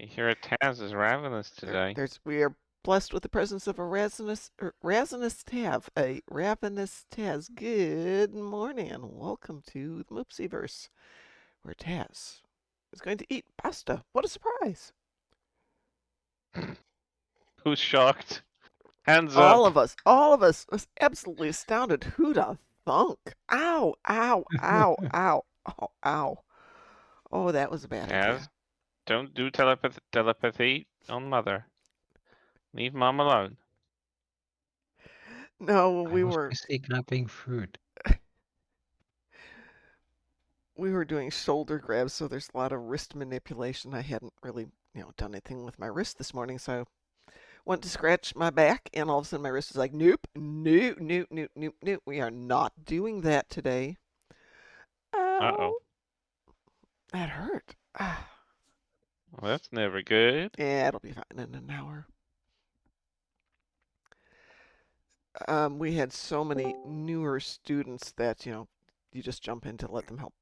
I hear Taz is ravenous today. We are blessed with the presence of a ravenous Taz. Good morning and welcome to the Moopsyverse, where Taz is going to eat pasta. What a surprise! Who's shocked? Hands up. All of us was absolutely astounded. Who'da thunk? Ow, ow, ow, ow, oh, ow. Oh, that was a bad Taz, idea. don't do telepathy on Mother. Leave Mom alone. No, I was busy grabbing food. we were doing shoulder grabs, so there's a lot of wrist manipulation. I hadn't really, done anything with my wrist this morning, so I went to scratch my back, and all of a sudden my wrist is like, nope, nope, nope, nope, nope, nope. We are not doing that today. Uh-oh. Ow, that hurt. Ah, Well, that's never good. yeah, it'll be fine in an hour. We had so many newer students that, you just jump in to let them help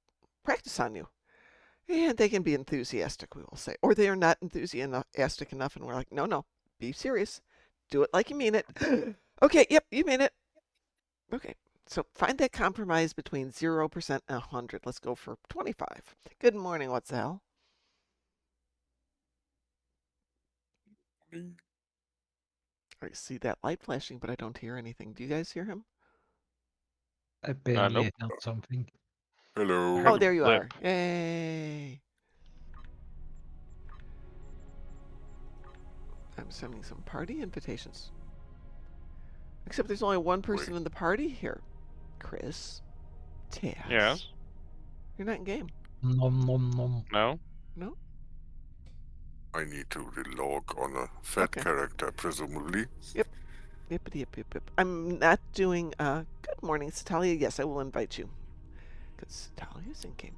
practice on you. And they can be enthusiastic, we will say. Or they are not enthusiastic enough, and we're like, no, no, be serious. Do it like you mean it. Okay, yep, you mean it. Okay, so find that compromise between 0% and 100. Let's go for 25. Good morning, what's the hell? I see that light flashing, but I don't hear anything. Do you guys hear him? I barely Nope. heard something. I Hello. heard Oh, a there you are. blip. Yay. I'm sending some party invitations. Except there's only one person Wait. in the party here. Chris. Taz. Yes? You're not in game. Nom nom nom. No? No? I need to relog on a fat Okay. character, presumably. Yep. Yep, yep, yep, yep. I'm not doing, good morning, it's Talia. Yes, I will invite you. Because Talia's in game.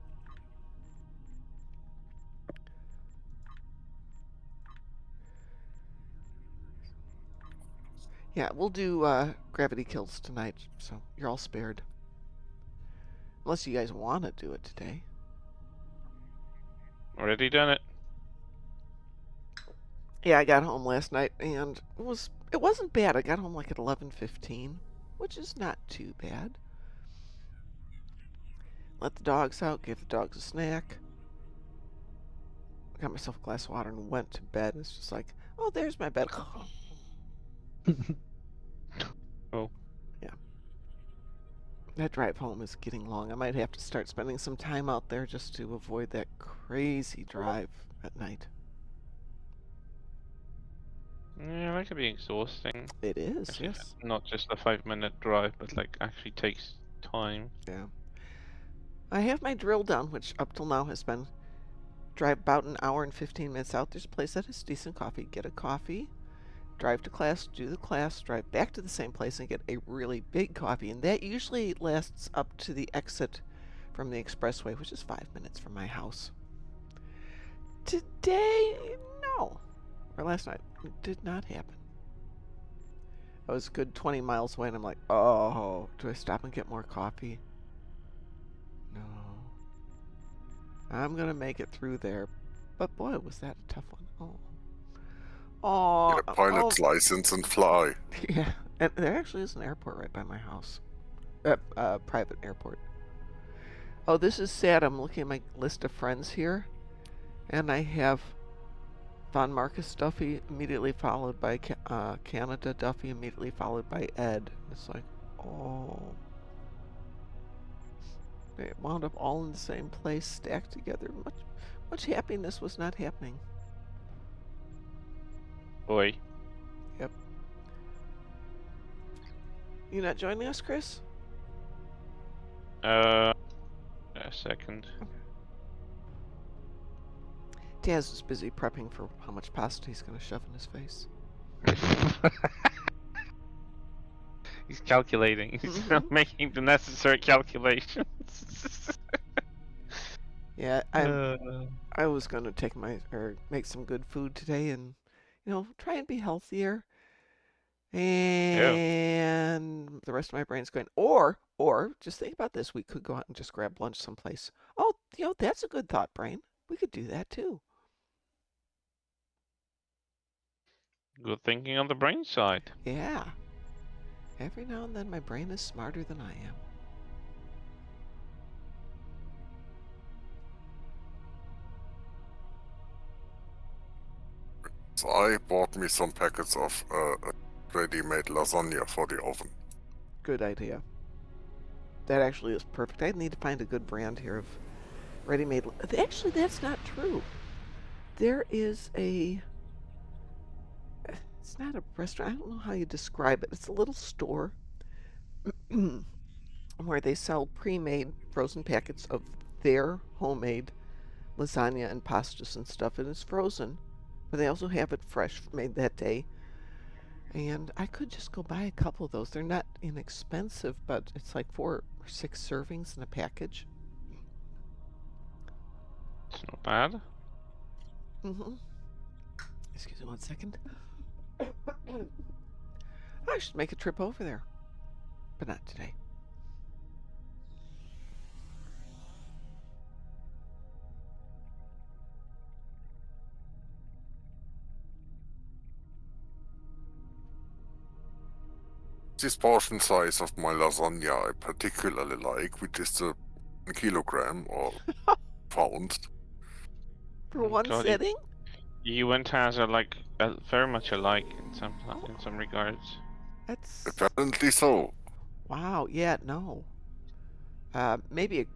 Yeah, we'll do, gravity kills tonight, so you're all spared. Unless you guys want to do it today. Already done it. Yeah, I got home last night, and it wasn't bad. I got home like at 11:15, which is not too bad. Let the dogs out, gave the dogs a snack. Got myself a glass of water and went to bed. It's just like, oh, there's my bed. Oh. Yeah. That drive home is getting long. I might have to start spending some time out there just to avoid that crazy drive at night. Yeah, that could be exhausting. It is, If yes. it's not just a 5-minute drive, but like actually takes time. Yeah. I have my drill done, which up till now has been drive about an hour and 15 minutes out. There's a place that has decent coffee. Get a coffee, drive to class, do the class, drive back to the same place and get a really big coffee. And that usually lasts up to the exit from the expressway, which is 5 minutes from my house. Today, no. Or last night, it did not happen. I was a good 20 miles away and I'm like, oh, do I stop and get more coffee? No. I'm going to make it through there. But boy, was that a tough one. Oh. Oh, Get a pilot's license and fly. yeah. And there actually is an airport right by my house. Private airport. Oh, this is sad. I'm looking at my list of friends here, and I have Von Marcus Duffy immediately followed by Canada Duffy immediately followed by Ed. It's like, oh, they wound up all in the same place, stacked together. Much happiness was not happening. Boy. Yep. You not joining us, Chris? A second. Taz is busy prepping for how much pasta he's going to shove in his face. He's calculating. He's not making the necessary calculations. Yeah, I was going to make some good food today and try and be healthier. Yeah. And the rest of my brain's going, or just think about this. We could go out and just grab lunch someplace. Oh, that's a good thought, brain. We could do that too. Good thinking on the brain side. Yeah. Every now and then my brain is smarter than I am. So I bought me some packets of ready-made lasagna for the oven. Good idea. That actually is perfect. I need to find a good brand here of ready-made. Actually, that's not true. There is a. It's not a restaurant. I don't know how you describe it. It's a little store where they sell pre-made frozen packets of their homemade lasagna and pastas and stuff. And it's frozen, but they also have it fresh, made that day. And I could just go buy a couple of those. They're not inexpensive, but it's like 4 or 6 servings in a package. It's not bad. Mm-hmm. Excuse me 1 second. I should make a trip over there, but not today. This portion size of my lasagna I particularly like, which is the 1 kilogram or pound. For Oh, one God, sitting? You and Taz are like very much alike in some regards. That's Apparently so. wow. Yeah, no. Maybe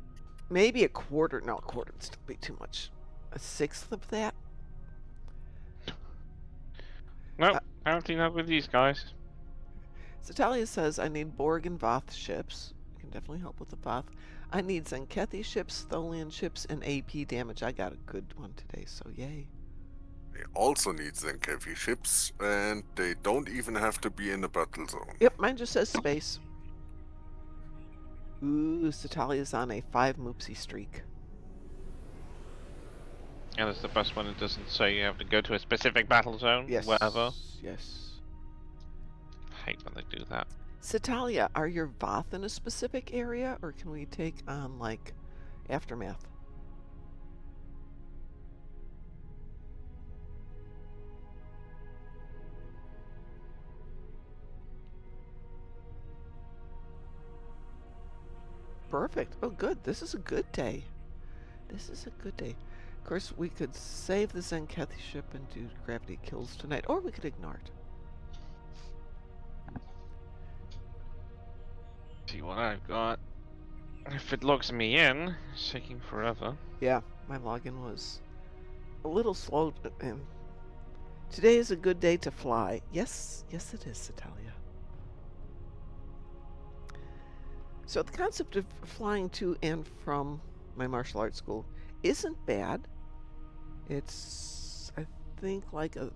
a quarter. No, a quarter would still be too much. A sixth of that. Nope, Uh, apparently not with these guys. Zatalia says I need Borg and Voth ships. I can definitely help with the Voth. I need Tzenkethi ships, Tholian ships, and AP damage. I got a good one today, so yay. They also need Tzenkethi ships, and they don't even have to be in a battle zone. Yep, mine just says space. Ooh, Zatalia's on a 5-moopsy streak. Yeah, that's the best one. It doesn't say you have to go to a specific battle zone. Yes. Whatever. Yes. I hate when they do that. Zatalia, are your Voth in a specific area, or can we take on, like, Aftermath? Perfect. Oh, good. This is a good day. This is a good day. Of course, we could save the Tzenkethi ship and do gravity kills tonight, or we could ignore it. See what I've got. If it logs me in, it's taking forever. Yeah, my login was a little slow, and today is a good day to fly. Yes, yes it is, Zatalia. So the concept of flying to and from my martial arts school isn't bad. It's, I think, like a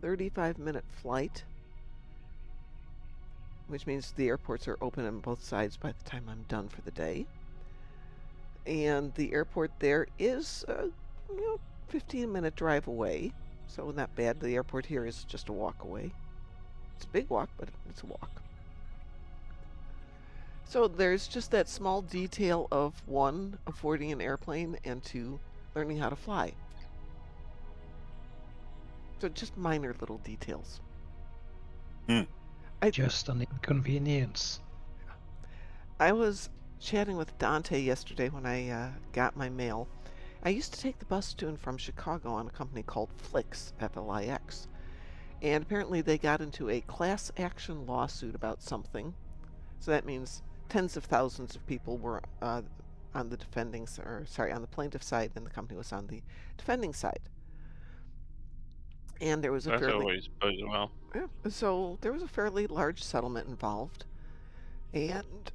35-minute flight, which means the airports are open on both sides by the time I'm done for the day. And the airport there is a 15-minute drive away, so not bad. The airport here is just a walk away. It's a big walk, but it's a walk. So there's just that small detail of 1, affording an airplane, and 2, learning how to fly. So just minor little details. Just an inconvenience. I was chatting with Dante yesterday when I got my mail. I used to take the bus to and from Chicago on a company called Flix, F-L-I-X. And apparently they got into a class action lawsuit about something. So that means tens of thousands of people were on the on the plaintiff side, and the company was on the defending side. And there was a That's fairly always goes well. yeah, so there was a fairly large settlement involved, and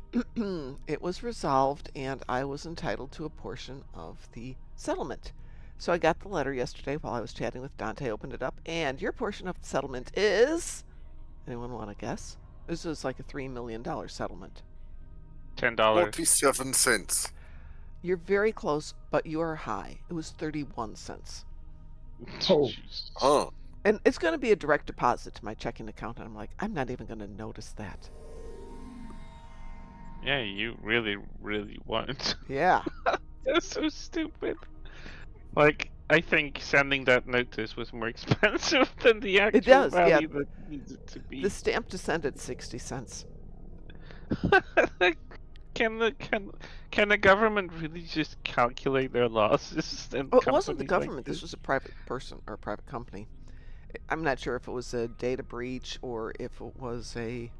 it was resolved, and I was entitled to a portion of the settlement. So I got the letter yesterday while I was chatting with Dante, opened it up, and your portion of the settlement is, anyone want to guess? This is like a $3 million settlement. $10. 47 cents. You're very close, but you are high. It was 31 cents. Oh. Jeez. Huh. And it's going to be a direct deposit to my checking account, and I'm like, I'm not even going to notice that. Yeah, you really, really won't. Yeah. That's so stupid. Like, I think sending that notice was more expensive than the actual does, yeah. value that needed to be. The stamp to send at 60 cents. Can the government really just calculate their losses and Oh, it wasn't the companies like government. This this? was a private person or a private company. I'm not sure if it was a data breach or if it was a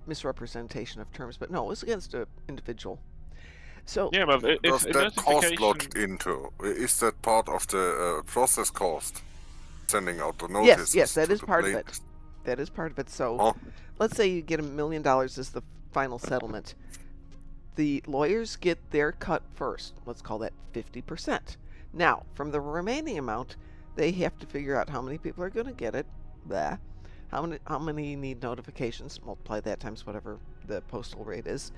misrepresentation of terms, but no, it was against an individual. So Yeah, but Does if a that cost notification, lodged into? Is that part of the process cost? Sending out the yes, notices that to is the part of it. latest? That is part of it. So Oh, let's say you get $1 million as the final settlement. The lawyers get their cut first. Let's call that 50%. Now, from the remaining amount, they have to figure out how many people are going to get it. Blah. How many need notifications? Multiply that times whatever the postal rate is.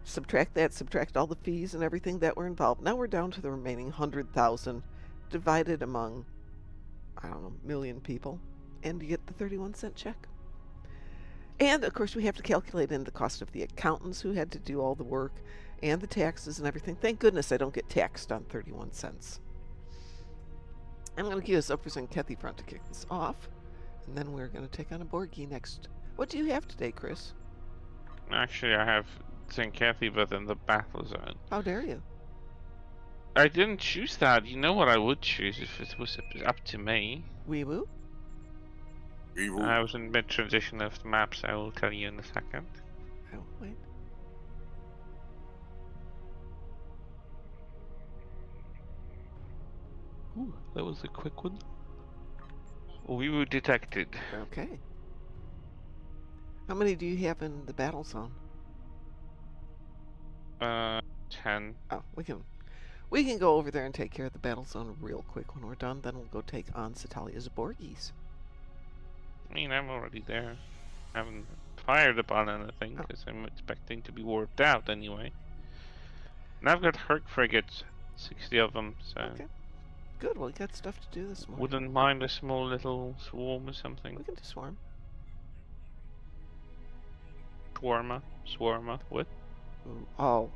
Subtract that, subtract all the fees and everything that were involved. Now we're down to the remaining 100,000 divided among, I don't know, million people, and you get the 31-cent check. And of course, we have to calculate in the cost of the accountants who had to do all the work and the taxes and everything. Thank goodness I don't get taxed on 31 cents. I'm going to queue us up for Tzenkethi front to kick this off, and then we're going to take on a Borgie next. What do you have today, Chris? actually, I have Tzenkethi, but in the battle zone. How dare you? I didn't choose that. You know what I would choose if it was up to me. Wee woo? evil. I was in mid-transition of the maps. I will tell you in a second. Oh, wait. Ooh, that was a quick one. We were detected. Okay. How many do you have in the battle zone? 10. Oh, we can go over there and take care of the battle zone real quick when we're done. Then we'll go take on Satalia's Borgies. I mean, I'm already there. I haven't fired upon anything Oh. because I'm expecting to be warped out anyway. And I've got Hur'q frigates, 60 of them, so Okay. Good, well, we got stuff to do this morning. wouldn't mind a small little swarm or something. We can do swarm. Swarma, what? Ooh, oh,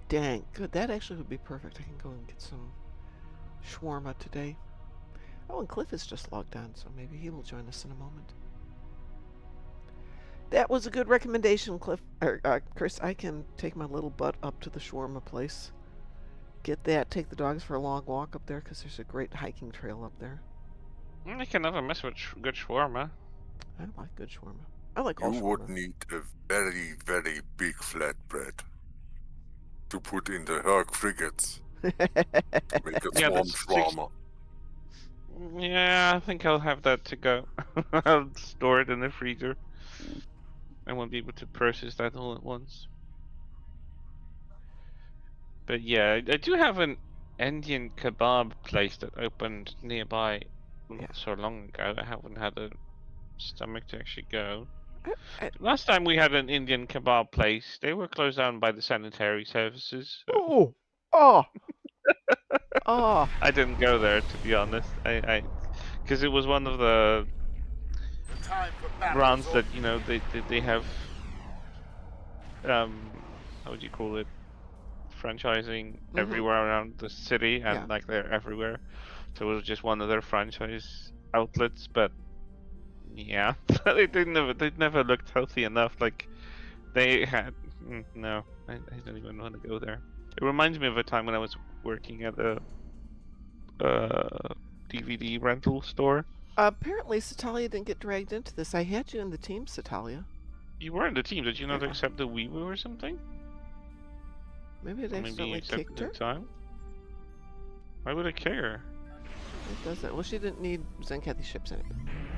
dang. Good, that actually would be perfect. I can go and get some shawarma today. Oh, and Cliff is just logged on, so maybe he will join us in a moment. That was a good recommendation, Cliff. Chris, I can take my little butt up to the shawarma place. Get that, take the dogs for a long walk up there, because there's a great hiking trail up there. I can never mess with good shawarma. I like good shawarma. I like all You shawarma. would need a very, very big flatbread to put in the Hur'q frigates. Make a Yeah, swarm that's shawarma. Yeah, I think I'll have that to go. I'll store it in the freezer. I won't be able to process that all at once. But yeah, I do have an Indian kebab place that opened nearby not Yeah. so long ago. I haven't had a stomach to actually go. I- Last time we had an Indian kebab place, they were closed down by the sanitary services. So Oh! Oh! Oh! I didn't go there, to be honest. Because it was one of the brands that they have. How would you call it? Franchising everywhere around the city, and Yeah. like they're everywhere. So it was just one of their franchise outlets, but yeah, they never looked healthy enough. Like they had. No, I don't even want to go there. It reminds me of a time when I was working at a DVD rental store. Apparently, Satalia didn't get dragged into this. I had you in the team, Satalia. You were in the team. Did you not Yeah. accept the Weewu or something? Maybe it Or maybe you accidentally accepted kicked at her? the time? Why would I care? It doesn't. Well, she didn't need Tzenkethi ships in it.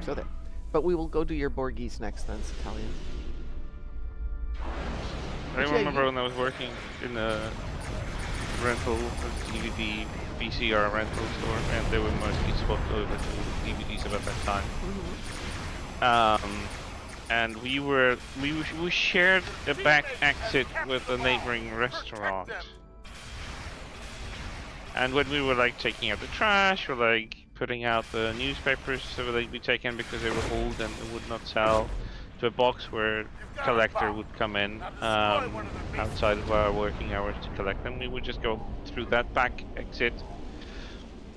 So there. But we will go do your Borgies next then, Satalia. I But yeah, remember when I was working in a rental DVD VCR rental store, and they were mostly swapped over to DVDs about that time. And we shared a back exit with a neighboring restaurant. And when we were like taking out the trash or like putting out the newspapers so they'd be taken because they were old and they would not sell, to a box where collector would come in outside of our working hours to collect them, we would just go through that back exit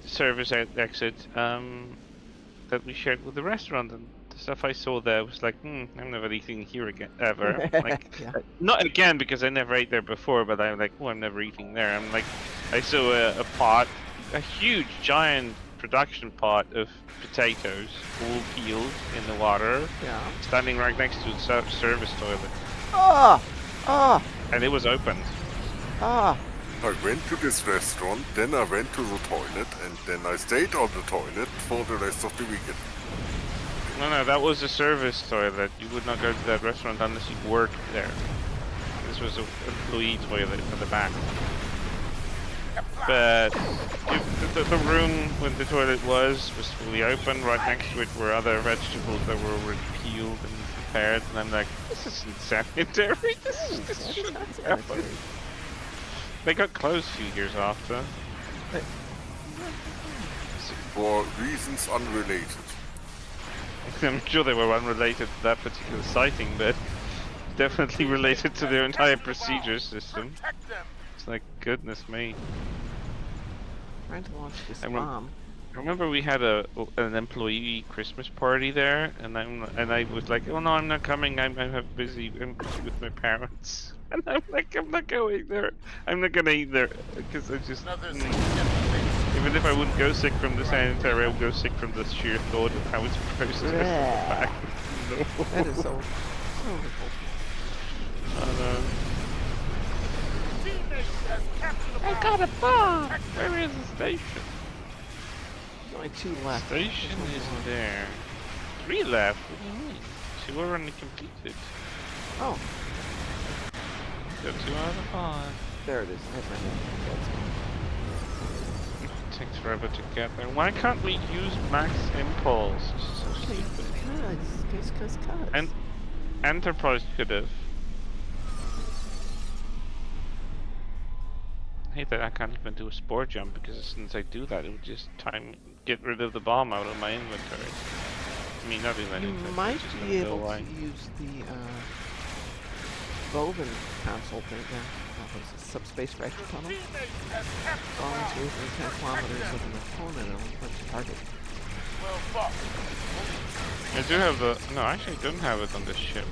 service exit that we shared with the restaurant, and the stuff I saw there was like, I'm never eating here again ever. Like, Yeah. not again because I never ate there before, but I'm like, I'm never eating there. I'm like, I saw a pot, a huge, giant production pot of potatoes, all peeled in the water, Yeah. standing right next to the service toilet, Ah! Ah! and it was opened. Ah! I went to this restaurant, then I went to the toilet, and then I stayed on the toilet for the rest of the weekend. No, that was a service toilet. You would not go to that restaurant unless you worked there. This was an employee toilet at the back. But the room where the toilet was fully open. Right next to it were other vegetables that were already peeled and prepared. And I'm like, this is insanitary. This shouldn't Not happen. sanitary. They got closed a few years after. For reasons unrelated. I'm sure they were unrelated to that particular sighting, but definitely related to their entire procedure system. It's like, goodness me. Trying to launch this I bomb. I remember we had an employee Christmas party there, and I was like, oh no, I'm not coming. I'm busy with my parents, and I'm like, I'm not going there. I'm not gonna eat there because I just even if I wouldn't go sick from the sanitary, I would go sick from the sheer thought of how it's processed in the back. No. That is so horrible. I got a bomb. Where is the station? There's only 2 left. Station There's is no more. there. 3 left. What do you mean? 2 are already completed. Oh, So 2 out of 5. there it is. I have my name. It takes forever to get there. Why can't we use max impulse? This is so stupid. Cause. And Enterprise could have. I hate that I can't even do a spore jump because as soon as I do that, it would just get rid of the bomb out of my inventory. I mean, not in my You inventory. might it's just be gonna go able to away. use the Boven console thing there. What is it? Subspace fracture tunnel. Volunteers within 10 kilometers of an opponent on a target. I do have the. No, actually, I don't have it on this ship.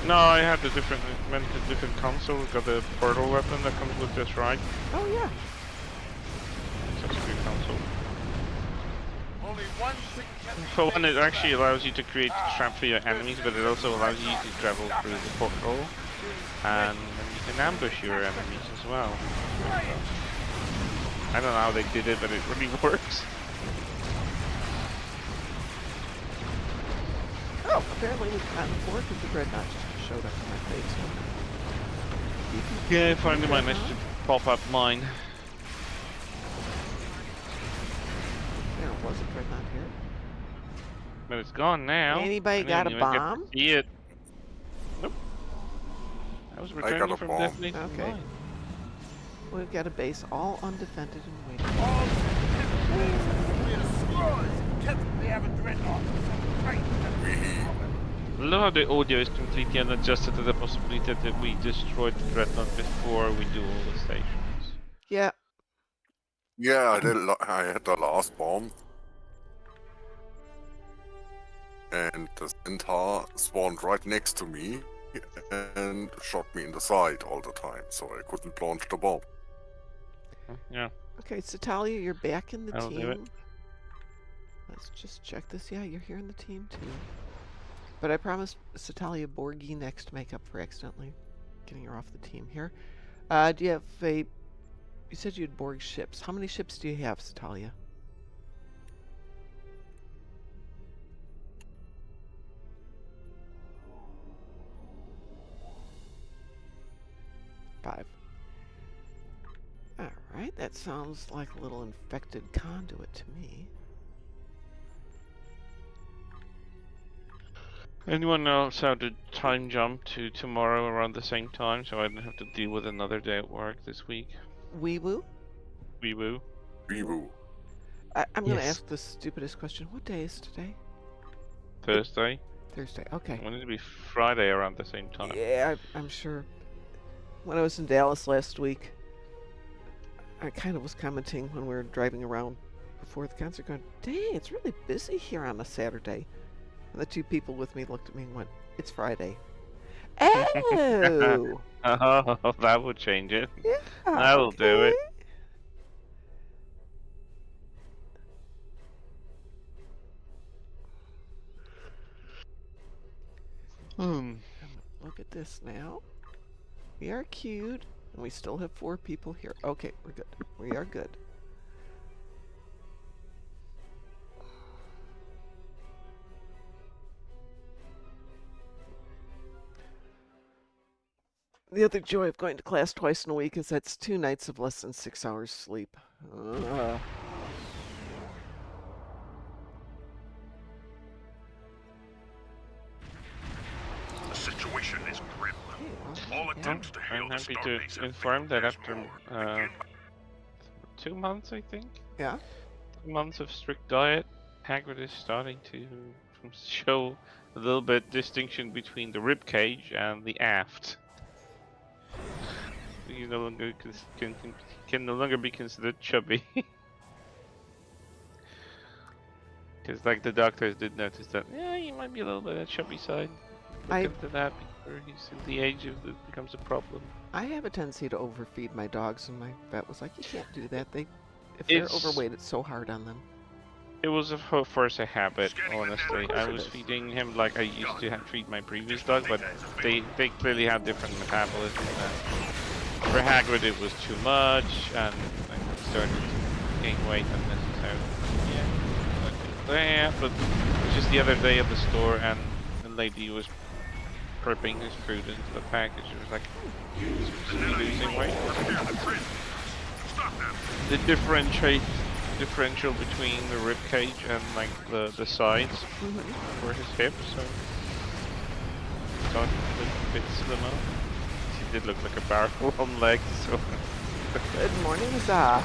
No, I had the different. Went to different console. Got the portal weapon that comes with this ride. Oh yeah. Such a good console. For one, it actually allows you to create traps for your enemies, but it also allows you to travel through the portal, and you can ambush your enemies as well. I don't know how they did it, but it really works. Oh, apparently we've gotten Borg because the dreadnought just showed up in my face. Yeah, I finally managed to pop up mine. There was a dreadnought here. But it's gone now. Anybody I didn't got a even get to bomb? see it. Nope. I was got returning a from bomb. detonating Okay. mine. We've got a base all undefended and waiting. I love how the audio is completely unadjusted to the possibility that we destroyed the dreadnought before we do all the stations. Yeah. Yeah, I had the last bomb. And the centaur spawned right next to me and shot me in the side all the time, so I couldn't launch the bomb. Yeah. Okay, so Talia, you're back in the I'll do it. team. Let's just check this. Yeah, you're here in the team too. But I promised Satalia Borgi next to make up for accidentally getting her off the team here. Do you have a... You said you had Borg ships. How many ships do you have, Satalia? Five. Alright, that sounds like a little infected conduit to me. Anyone else have to time jump to tomorrow around the same time so I don't have to deal with another day at work this week? Weewoo? Wee woo. Reeboo. I'm going to Yes. ask the stupidest question. What day is today? Thursday? Thursday. Okay. I want it to be Friday around the same time. Yeah, I'm sure. When I was in Dallas last week, I kind of was commenting when we were driving around before the concert, going, "Dang, it's really busy here on a Saturday." And the 2 people with me looked at me and went, "It's Friday." Oh, Oh, that would change it. yeah, That'll do okay. it. Look at this now. We are queued, and we still have 4 people here. Okay, we're good. We are good. The other joy of going to class twice in a week is that's 2 nights of less than 6 hours sleep. The situation is grim. All Okay, attempts to hail I'm the happy to starbase have inform failed. that There's after more. 2 months, I think, yeah. 2 months of strict diet, Hagrid is starting to show a little bit distinction between the rib cage and the aft. He no longer can no longer be considered chubby. Because like the doctors did notice that, yeah, he might be a little bit on the chubby side. Look I- into that before he's in the age of it becomes a problem. I have a tendency to overfeed my dogs, and my vet was like, "You can't do that. If they're It's- overweight, it's so hard on them." It was first a habit, Scanning the honestly. network. I Of course was it is. feeding him like I used to treat my previous dog, but they clearly had different metabolism. For Hagrid, it was too much, and I started to gain weight unnecessarily. Yeah, but it was just the other day at the store, and the lady was prepping his food into the package. It was like, "Is he losing weight?" Repair the grid. Stop them. The differential between the rib cage and like the sides for his hips, so thought it looked a bit slimmer. She did look like a barrel on legs, so Good morning, Za.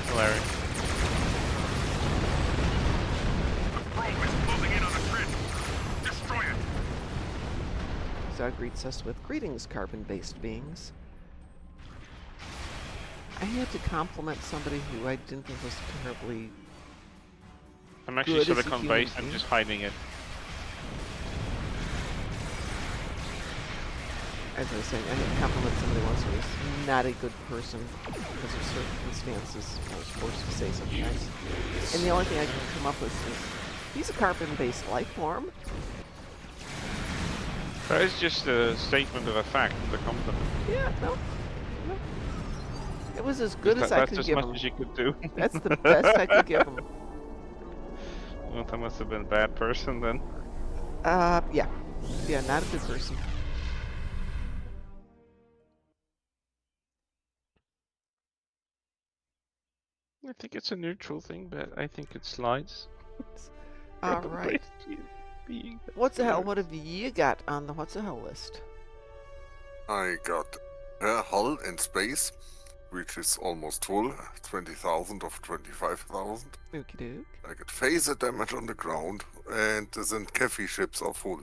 hilarious. The probe is closing in on the grid. Destroy it. Za greets us with greetings, carbon-based beings. I had to compliment somebody who I didn't think was terribly. I'm actually Good as a silicon human based, I'm being. just hiding it. As I was saying, I had to compliment somebody once who was not a good person because of circumstances. I was forced to say something nice. And the only thing I can come up with is, he's a carbon-based life form. That is just a statement of a fact, the compliment. Yeah, no. It was as good as I That's could as give much him. as you could do. That's the best I could give him. Well, that must have been a bad person then. Yeah. Yeah, not a good person. I think it's a neutral thing, but I think it slides. All right. Being What's the hell? What have you got on the what's the hell list? I got a hull in space, which is almost full, 20,000 of 25,000. Okie doke. I got phaser damage on the ground, and the Tzenkethi ships are full.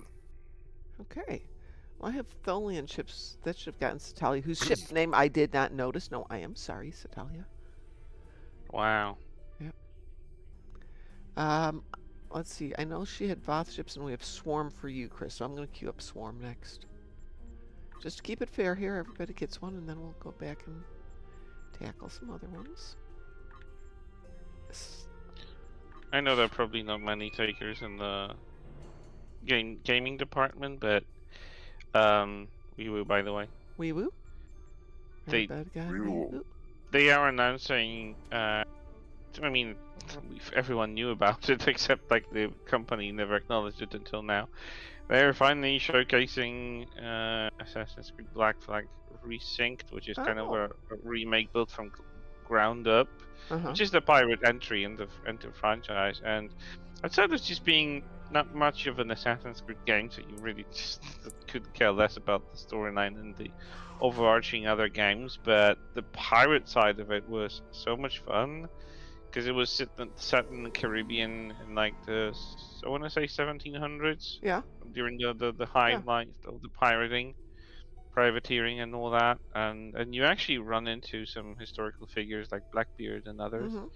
Okay. Well, I have Tholian ships. That should have gotten Satalia, whose ship name I did not notice. No, I am sorry, Satalia. Wow. Let's see. I know she had Voth ships, and we have Swarm for you, Chris. So I'm going to queue up Swarm next. Just to keep it fair here, everybody gets one, and then we'll go back and tackle some other ones. I know there are probably not many takers in the gaming department, but wee woo, by the way. Wee woo. They- Bad guy. Wee Wee woo. woo. They are announcing. I mean, everyone knew about it except like the company never acknowledged it until now. They're finally showcasing Assassin's Creed Black Flag Resynced, which is kind of a remake built from ground up, Uh-huh. which is the pirate entry in the franchise. And outside of just being not much of an Assassin's Creed game, so you really just could care less about the storyline and the overarching other games, but the pirate side of it was so much fun because it was set in the Caribbean in like I want to say 1700s. Yeah. During the high Yeah. life of the pirating. privateering and all that, and you actually run into some historical figures like Blackbeard and others. Mhm.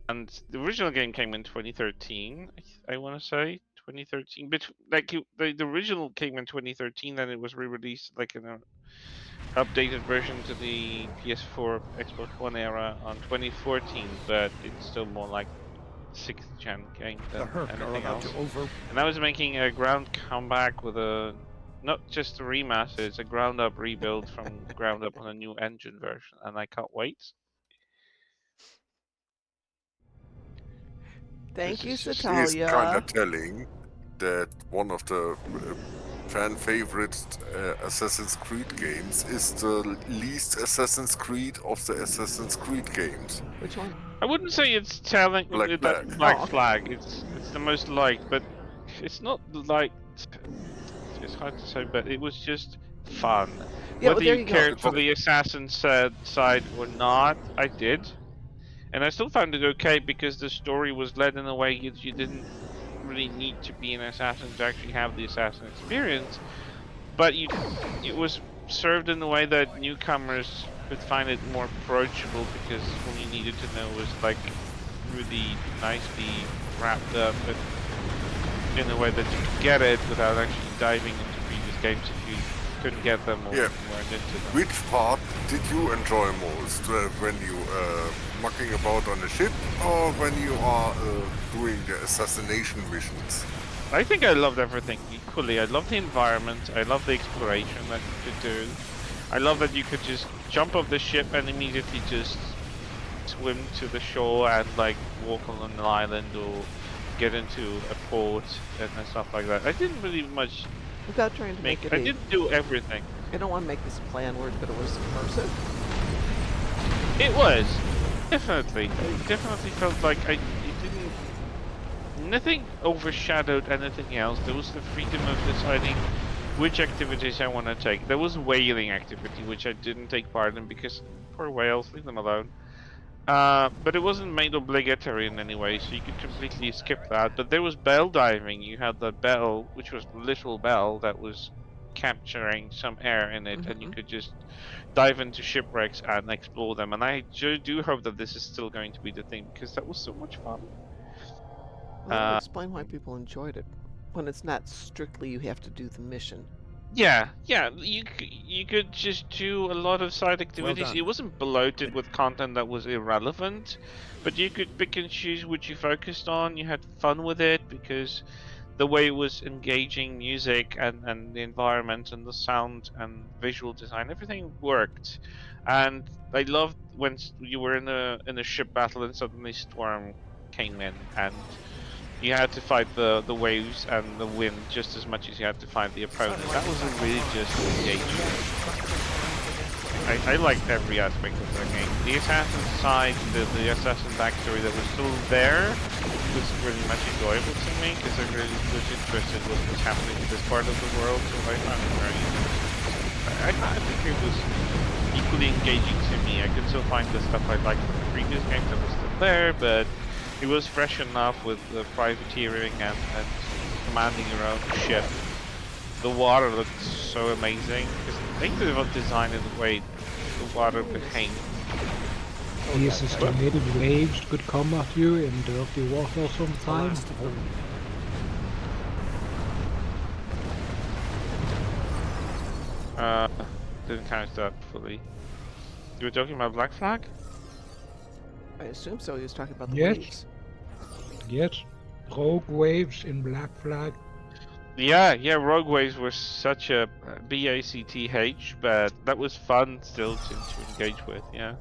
And the original game came in 2013, I want to say 2013. But like the original came in 2013, then it was re-released like in an updated version to the PS4, Xbox One era on 2014. But it's still more like 6th gen game The than Hur'q are anything about else. to over. And I was making a ground comeback with a not just a remaster, it's a ground up rebuild from ground up on a new engine version, and I can't wait. Thank you, This is just It's kind Satalia. of telling that one of the fan favorite Assassin's Creed games is the least Assassin's Creed of the Assassin's Creed games. Which one? I wouldn't say it's telling Black that Flag. Black Oh, okay. Flag. It's the most liked, but it's not liked. It's hard to say, but it was just fun. Yeah, well, Whether there you you go. cared for the assassin side or not, I did, and I still found it okay because the story was led in a way you didn't really need to be an assassin to actually have the assassin experience, but it was served in a way that newcomers could find it more approachable because all you needed to know was like really nicely wrapped up and in a way that you could get it without actually diving into previous games if you couldn't get them or Yeah. weren't into them. Which part did you enjoy most? When you mucking about on a ship, or when you are doing the assassination missions? I think I loved everything equally. I love the environment. I love the exploration that you could do. I love that you could just jump off the ship and immediately just swim to the shore and like walk on an island or get into a port and stuff like that. I didn't really much Without trying to make it I a, didn't do everything. I don't want to make this a play on words, but it was immersive. It was definitely. It definitely felt like it didn't. Nothing overshadowed anything else. There was the freedom of deciding which activities I want to take. There was whaling activity, which I didn't take part in because poor whales, leave them alone. But it wasn't made obligatory in any way, so you could completely skip that. But there was bell diving. You had that bell, which was a literal bell that was capturing some air in it, and you Mhm. could just dive into shipwrecks and explore them. And I do hope that this is still going to be the thing because that was so much fun. Well, that would Uh, explain why people enjoyed it. When it's not strictly you have to do the mission. Yeah, you could just do a lot of side activities. done. It wasn't bloated with content that was irrelevant, but you could pick and choose what you focused on. You had fun with it because the way it was engaging music and the environment and the sound and visual design, everything worked. And I loved when you were in a ship battle and suddenly storm came in and you had to fight the waves and the wind just as much as you had to fight the opponent. That was a really just engaging. I liked every aspect of the game. The assassin side, the assassin backstory that was still there was really much enjoyable to me because I really was interested in what was happening in this part of the world, so I found it very interesting. I think it was equally engaging to me. I could still find the stuff I liked from the previous games that was still there, but it was fresh enough with the privateering and commanding your own ship. The water looked so amazing because I think they were designed in the way the water behaved. These estimated waves could come at you in dirty water sometime. Didn't catch that fully. You were talking about Black Flag? I assume so. He was talking about the Yes. waves. Yes, rogue waves in Black Flag. Yeah, Rogue Waves was such a BACTH, but that was fun still to engage with, yeah. I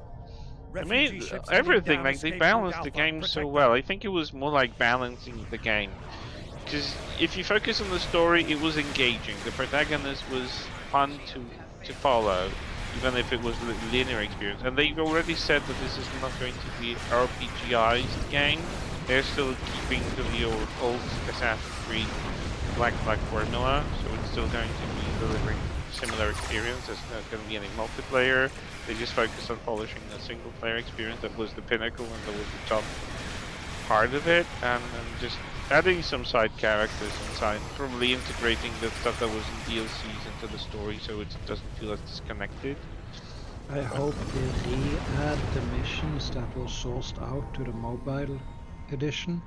Refugee mean, ships heading everything, down, like, they escape balanced route the Alpha. game so Protect well. them. I think it was more like balancing the game. Because if you focus on the story, it was engaging. The protagonist was fun to follow, even if it was a linear experience. And they already said that this is not going to be RPGized game. They're still keeping to the old Assassin's Creed Black Flag formula, so it's still going to be delivering similar experience. There's not going to be any multiplayer. They just focused on polishing the single player experience that was the pinnacle and that was the top part of it, and just adding some side characters inside, probably integrating the stuff that was in DLCs into the story, so it doesn't feel as disconnected. I hope they re-add the missions that were sourced out to the mobile edition.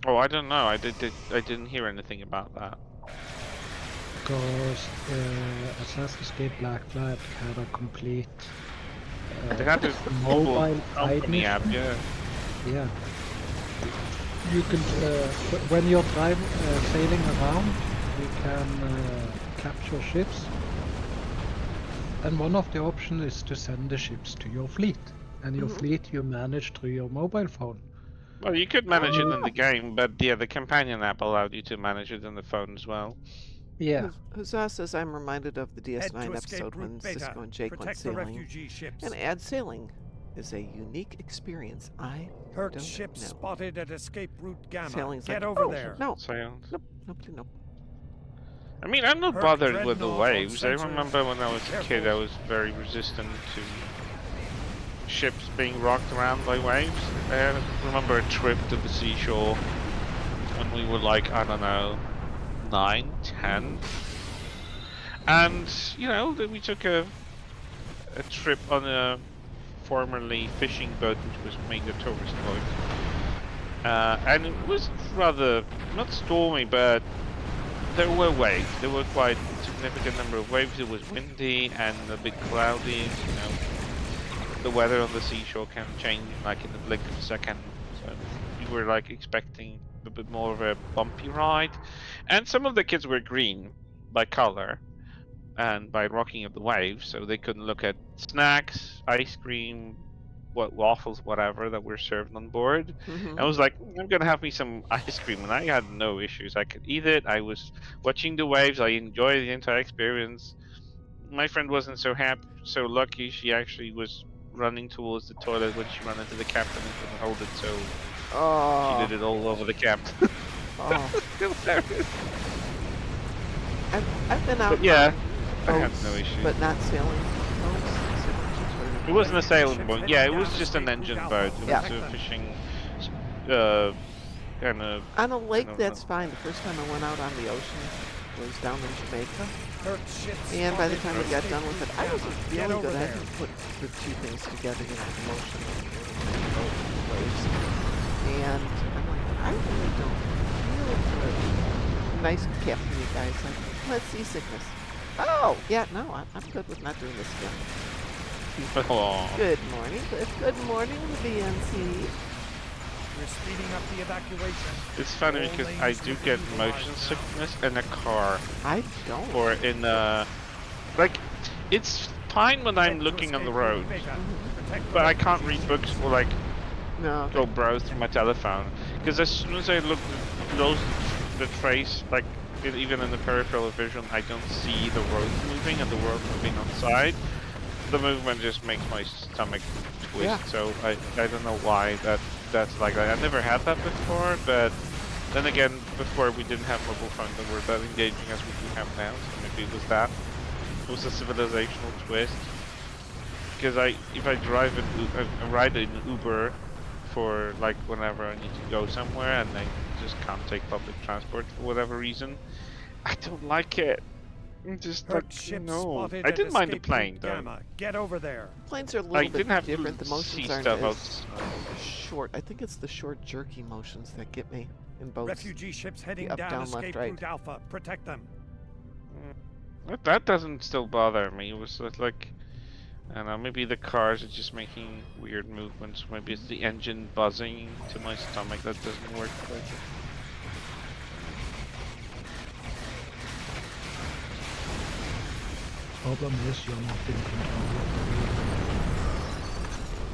Oh, I don't know. I didn't hear anything about that. Because Assassin's Creed Black Flag had a complete They had this mobile side company mission. app, yeah. Yeah. You can, when you're sailing around, you can capture ships. And one of the options is to send the ships to your fleet. And your fleet you manage through your mobile phone. Well, you could manage it in the game, but yeah, the companion app allowed you to manage it on the phone as well. Yeah. Huzzah says I'm reminded of the Head to DS9 escape episode when route Beta. Cisco and Jake went Protect the sailing. refugee ships. And add sailing is a unique experience. I Hur'q don't ships know. spotted at escape route Gamma. Sailing's Get like, over oh, there. No, Sounds. nope. I mean, I'm not Hur'q bothered with the dreadnought on waves. I sensors. remember when I was a kid, I was very resistant to ships being rocked around by waves. I remember a trip to the seashore when we were like, I don't know, 9, 10. And, you know, we took a trip on a formerly fishing boat which was made a tourist boat. And it was rather, not stormy, but there were waves. There were quite a significant number of waves. It was windy and a bit cloudy. You know, the weather on the seashore can change like in the blink of a second. So we were like expecting a bit more of a bumpy ride. And some of the kids were green by color and by rocking of the waves, so they couldn't look at snacks, ice cream, waffles, whatever that were served on board. I was like, I'm gonna have me some ice cream, and I had no issues. I could eat it. I was watching the waves. I enjoyed the entire experience. My friend wasn't so lucky. She actually was running towards the toilet when she ran into the captain and couldn't hold it, so she did it all over the captain. I've been out. But yeah, on I had boats, no issue. but not sailing boats. It wasn't a sailing boat. Yeah, it was just an engine boat. It was a fishing kind of. On a lake, that's fine. The first time I went out on the ocean was down in Jamaica. And by the time we got done with it, I wasn't feeling good. I hadn't put the two things together, you know, the motion and the waves. And I'm like, I really don't feel good. Nice cap for you guys. Like, let's see sickness. Oh, yeah, no, I'm good with not doing this again. Good morning, Cliff. Good morning, VNC. We're speeding up the evacuation. It's funny because I do get motion sickness in a car. I don't. Or in like, it's fine when I'm looking on the road, but I can't read books or like go browse through my telephone. Because as soon as I look close the trace, like even in the peripheral vision, I don't see the road moving and the world moving on side. The movement just makes my stomach twist. Yeah. So I don't know why that's like that. I never had that before, but then again, before we didn't have mobile phones that were that engaging as we do have now. So maybe it was that. It was a civilizational twist. Because if I ride an Uber for like whenever I need to go somewhere and I just can't take public transport for whatever reason, I don't like it. I'm just like, no. I didn't mind the plane though. Get over there. Planes are a little bit different. The motions aren't as out. short. I think it's the short, jerky motions that get me in boats. Refugee ships heading up, down, down, escape left, right. route Alpha. Protect them. That doesn't still bother me. It was like, I don't know, maybe the cars are just making weird movements. Maybe it's the engine buzzing to my stomach that doesn't work. Problem is you're not in control of the vehicle.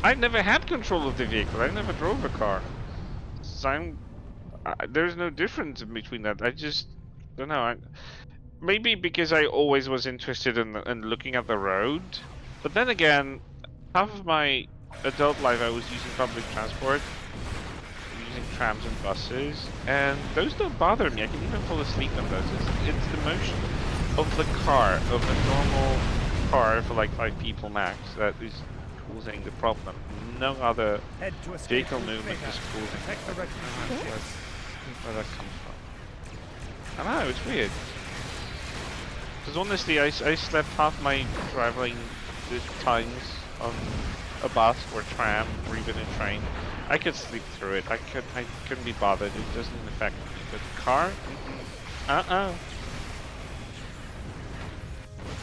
I never had control of the vehicle. I never drove a car. So there's no difference between that. I just don't know. Maybe because I always was interested in looking at the road. But then again, half of my adult life I was using public transport, using trams and buses, and those don't bother me. I can even fall asleep on those. It's the motion of the car, of a normal car for like 5 people max, that is causing the problem. No other vehicle movement is causing the problem. where that comes from. I don't know, it's weird. Because honestly, I slept half my traveling times on a bus or tram or even a train. I could sleep through it. I couldn't be bothered. It doesn't affect me. But car? Uh-uh.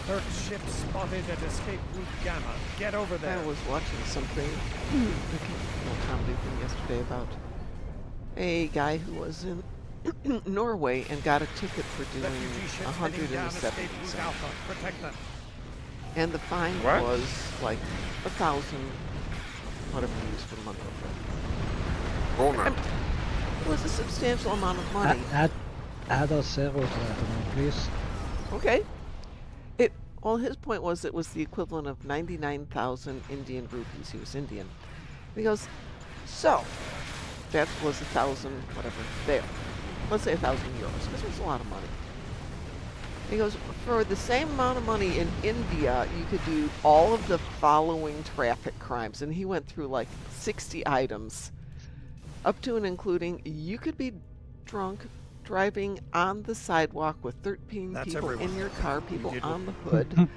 Hur'q ship spotted at escape route Gamma. Get over there. I was watching something, a little comedy thing yesterday about a guy who was in Norway and got a ticket for doing Refugee ships heading down 170 escape route something. Alpha. Protect them. And the fine What? was like 1,000, whatever you use for the month. Ronan, It was a substantial amount of money. Add a zero to that amount, please. Okay. Well, his point was it was the equivalent of 99,000 Indian rupees. He was Indian. He goes, so that was 1,000, whatever, there. Let's say 1,000 euros, because it was a lot of money. He goes, for the same amount of money in India, you could do all of the following traffic crimes. And he went through like 60 items, up to and including you could be drunk, driving on the sidewalk with 13 That's people everyone. in your car, people did on the hood,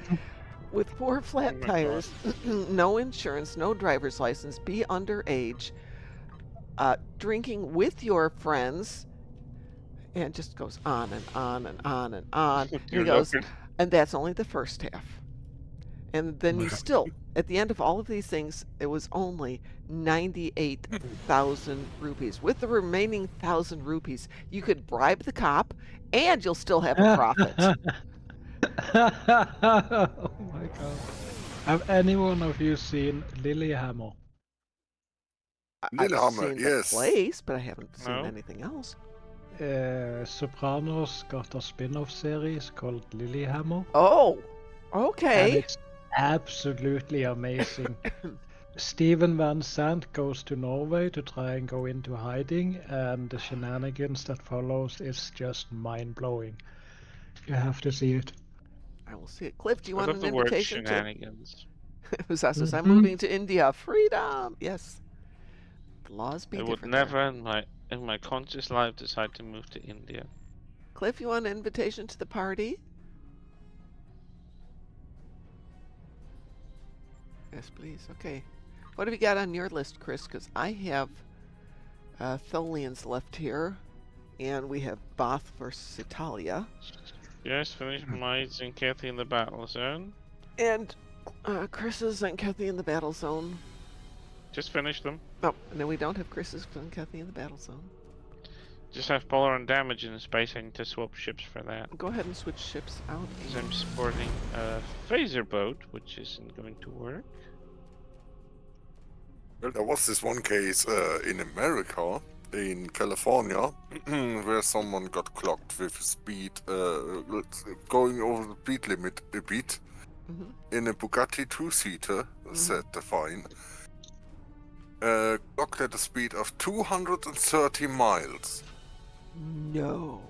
with 4 flat Oh my tires, no insurance, no driver's license, be underage, drinking with your friends, and it just goes on and on and on and on. And he Dear goes, Lord. and that's only the first half. And then you still, at the end of all of these things, it was only 98,000 rupees. With the remaining 1,000 rupees, you could bribe the cop, and you'll still have a profit. Oh my god. Have any one of you seen Lilyhammer? I've Lillehammer, seen the yes. place, but I haven't seen No. anything else. Sopranos got a spin-off series called Lilyhammer, Oh, and okay. it's absolutely amazing. Steven Van Sant goes to Norway to try and go into hiding, and the shenanigans that follows is just mind-blowing. You have to see it. I will see it. Cliff, do you I want love an the word invitation to? shenanigans. Usa says, I'm Mhm. moving to India. Freedom! Yes. The laws be I would different there. never in my conscious life decide to move to India. Cliff, you want an invitation to the party? Yes, please. Okay. What have you got on your list, Chris? Because I have Tholians left here, and we have Bath versus Italia. Yes, finished my Tzenkethi in the battle zone. And Chris's Tzenkethi in the battle zone. Just finished them. Oh, no, we don't have Chris's Tzenkethi in the battle zone. Just have polar and damage in space. I need to swap ships for that. Go ahead and switch ships out. Because I'm sporting a phaser boat, which isn't going to work. Well, there was this one case in America, in California, where someone got clocked with speed, going over the speed limit a bit, Mhm. in a Bugatti two-seater, said the fine. Clocked at a speed of 230 miles. No.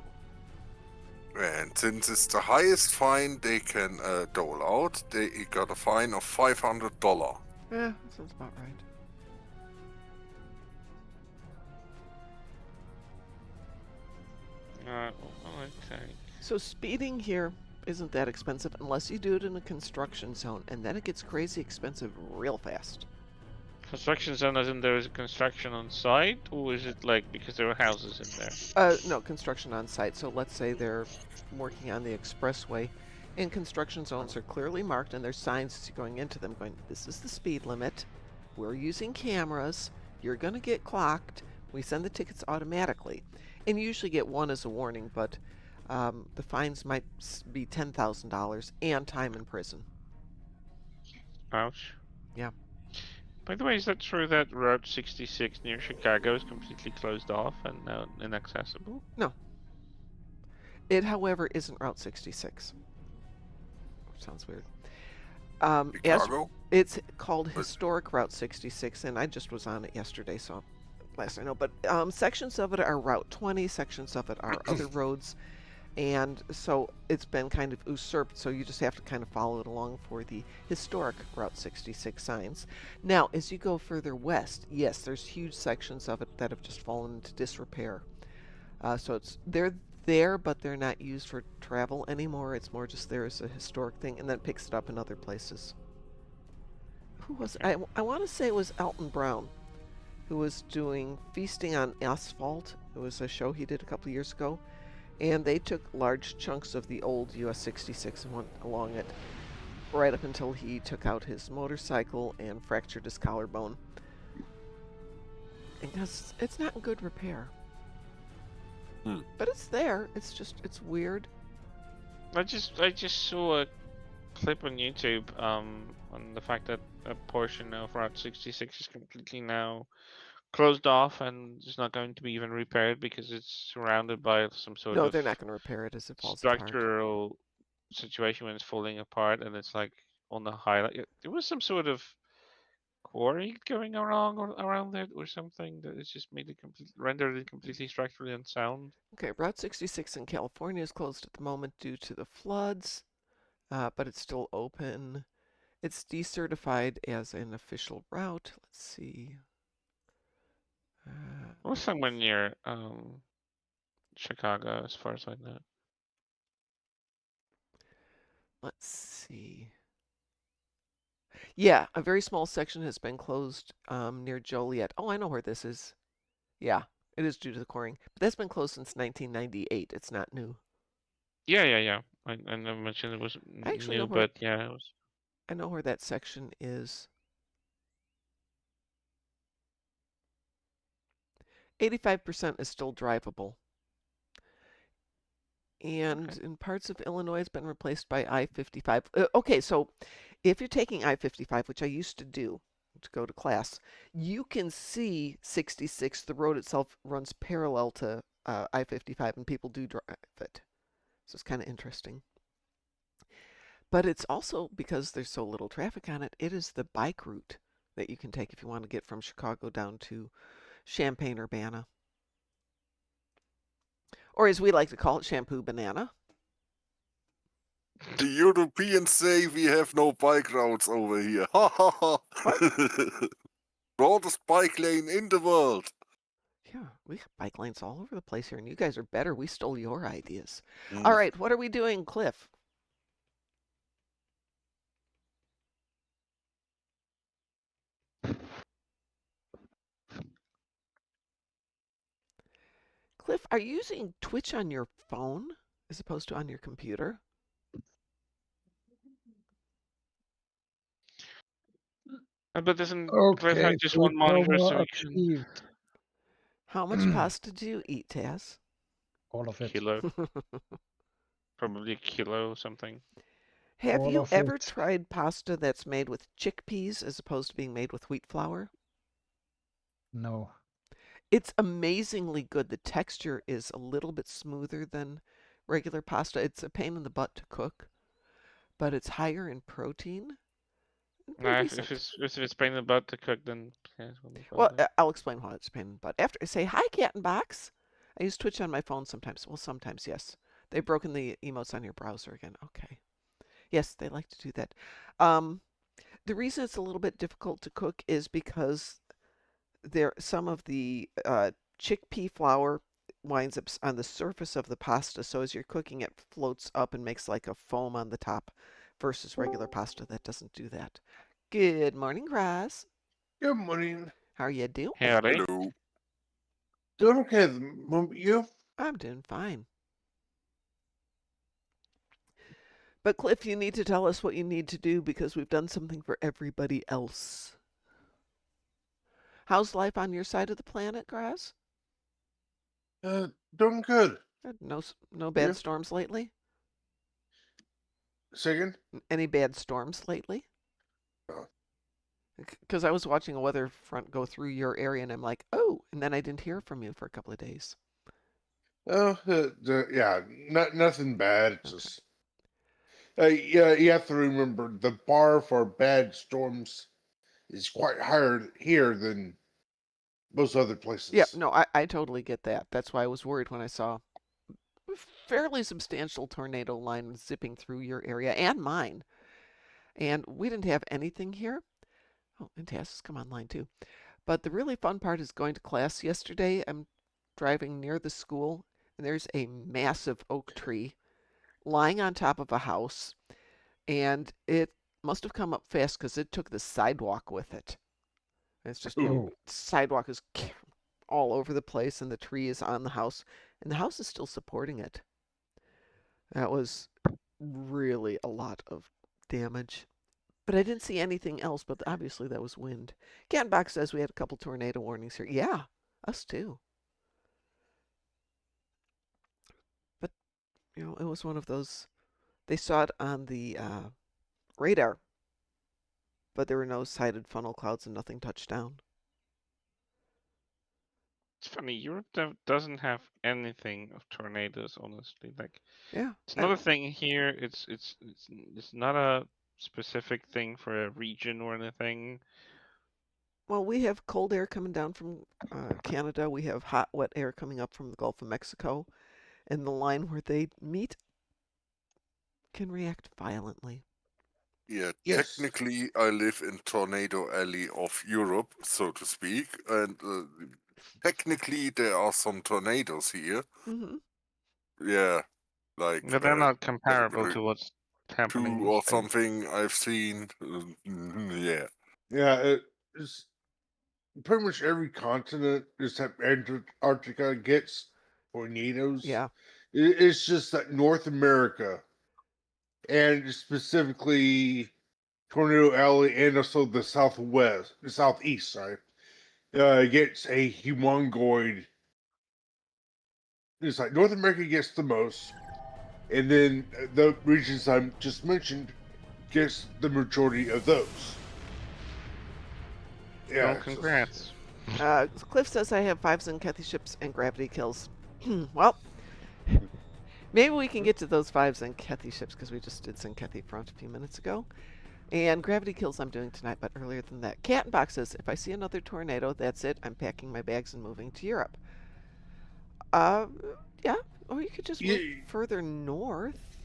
And since it's the highest fine they can dole out, they got a fine of $500. Yeah, that sounds about right. Okay. So speeding here isn't that expensive unless you do it in a construction zone, and then it gets crazy expensive real fast. Construction zone as in there is construction on site, or is it like because there are houses in there? No, construction on site. So let's say they're working on the expressway, and construction zones are clearly marked, and there's signs going into them going, this is the speed limit, we're using cameras, you're going to get clocked, we send the tickets automatically. And you usually get one as a warning, but the fines might be $10,000 and time in prison. Ouch. Yeah. By the way, is that true that Route 66 near Chicago is completely closed off and now inaccessible? It, however, isn't Route 66. Sounds weird. Chicago? It's called Historic Route 66, and I just was on it yesterday, so last I know. But sections of it are Route 20, sections of it are other roads, and so it's been kind of usurped, so you just have to kind of follow it along for the historic Route 66 signs. Now, as you go further west, yes, there's huge sections of it that have just fallen into disrepair. So they're there, but they're not used for travel anymore. It's more just there as a historic thing, and then it picks it up in other places. Who was it? Okay. I want to say it was Elton Brown, who was doing Feasting on Asphalt. It was a show he did a couple of years ago, and they took large chunks of the old US 66 and went along it right up until he took out his motorcycle and fractured his collarbone. Because it's not in good repair. But it's there. It's weird. I just saw a clip on YouTube on the fact that a portion of Route 66 is completely now closed off and is not going to be even repaired because it's surrounded by some sort No, of they're not going to repair it as it falls apart. structural situation when it's falling apart, and it's like on the highlight. There was some sort of quarry going around there or something that it's just made it rendered it completely structurally unsound. Okay, Route 66 in California is closed at the moment due to the floods, but it's still open. It's decertified as an official route. Let's see. It was somewhere near Chicago, as far as I know. Let's see. Yeah, a very small section has been closed near Joliet. Oh, I know where this is. Yeah, it is due to the quarrying. But that's been closed since 1998. It's not new. Yeah. I never mentioned it was I actually new, know where but yeah, it was. I know where that section is. 85% is still drivable. And in parts of Illinois, it's been replaced by I-55. Okay, so if you're taking I-55, which I used to do to go to class, you can see 66. The road itself runs parallel to I-55, and people do drive it. So it's kind of interesting. But it's also, because there's so little traffic on it, it is the bike route that you can take if you want to get from Chicago down to Champaign-Urbana. Or as we like to call it, Shampoo Banana. The Europeans say we have no bike routes over here. Ha ha ha. Broadest bike lane in the world. Yeah, we have bike lanes all over the place here, and you guys are better. We stole your ideas. Mm. All right, what are we doing, Cliff? Cliff, are you using Twitch on your phone as opposed to on your computer? But doesn't Cliff Okay, have just food one monitor so power he can achieved. How much pasta do you eat, Taz? All of it. kilo, probably a kilo or something? Have All you of ever it. tried pasta that's made with chickpeas as opposed to being made with wheat flour? No. It's amazingly good. The texture is a little bit smoother than regular pasta. It's a pain in the butt to cook, but it's higher in protein. Pretty Nah, decent. if it's pain in the butt to cook, then yeah, it will be fine Well, then. I'll explain why it's a pain in the butt. After I say, hi, Cat and Box. I use Twitch on my phone sometimes. Well, sometimes, yes. They've broken the emotes on your browser again. Okay. Yes, they like to do that. The reason it's a little bit difficult to cook is because some of the chickpea flour winds up on the surface of the pasta. So as you're cooking, it floats up and makes like a foam on the top versus regular pasta that doesn't do that. Good morning, Grass. Good morning. How are you doing? Howdy. Hello. Doing okay, you? I'm doing fine. But Cliff, you need to tell us what you need to do because we've done something for everybody else. How's life on your side of the planet, Grass? Doing good. No bad Yeah. storms lately? Second? Any bad storms lately? No. Because I was watching a weather front go through your area and I'm like, oh, and then I didn't hear from you for a couple of days. Oh, yeah, nothing bad. It's Okay. just, yeah, you have to remember the bar for bad storms is quite higher here than most other places. Yeah, no, I totally get that. That's why I was worried when I saw a fairly substantial tornado line zipping through your area and mine. And we didn't have anything here. Oh, and Taz has come online too. But the really fun part is going to class yesterday. I'm driving near the school, and there's a massive oak tree lying on top of a house, and it must have come up fast because it took the sidewalk with it. And it's just, Ooh. sidewalk is all over the place, and the tree is on the house, and the house is still supporting it. That was really a lot of damage. But I didn't see anything else, but obviously that was wind. Catbox says we had a couple tornado warnings here. Yeah, us too. But, it was one of those, they saw it on the radar, but there were no sighted funnel clouds and nothing touched down. It's funny, Europe doesn't have anything of tornadoes, honestly. Like, Yeah. it's not a thing here. It's not a specific thing for a region or anything. Well, we have cold air coming down from Canada. We have hot, wet air coming up from the Gulf of Mexico. And the line where they meet can react violently. Yeah, Yes. technically, I live in Tornado Alley of Europe, so to speak, and technically there are some tornadoes here. Mm-hmm. Yeah, like But they're not comparable category to what's happening 2 in or Spain. something I've seen. Yeah. Yeah, it's pretty much every continent except Antarctica gets tornadoes. Yeah. It's just that North America, and specifically Tornado Alley, and also the southeast, sorry, gets a humongoid. It's like North America gets the most, and then the regions I just mentioned gets the majority of those. Yeah, Well, it's just- congrats. Cliff says I have 5 Tzenkethi ships and gravity kills. Well, maybe we can get to those 5 Tzenkethi ships because we just did Tzenkethi front a few minutes ago. And gravity kills I'm doing tonight, but earlier than that. Cat and Box says, if I see another tornado, that's it. I'm packing my bags and moving to Europe. Yeah. Or you could just move further north.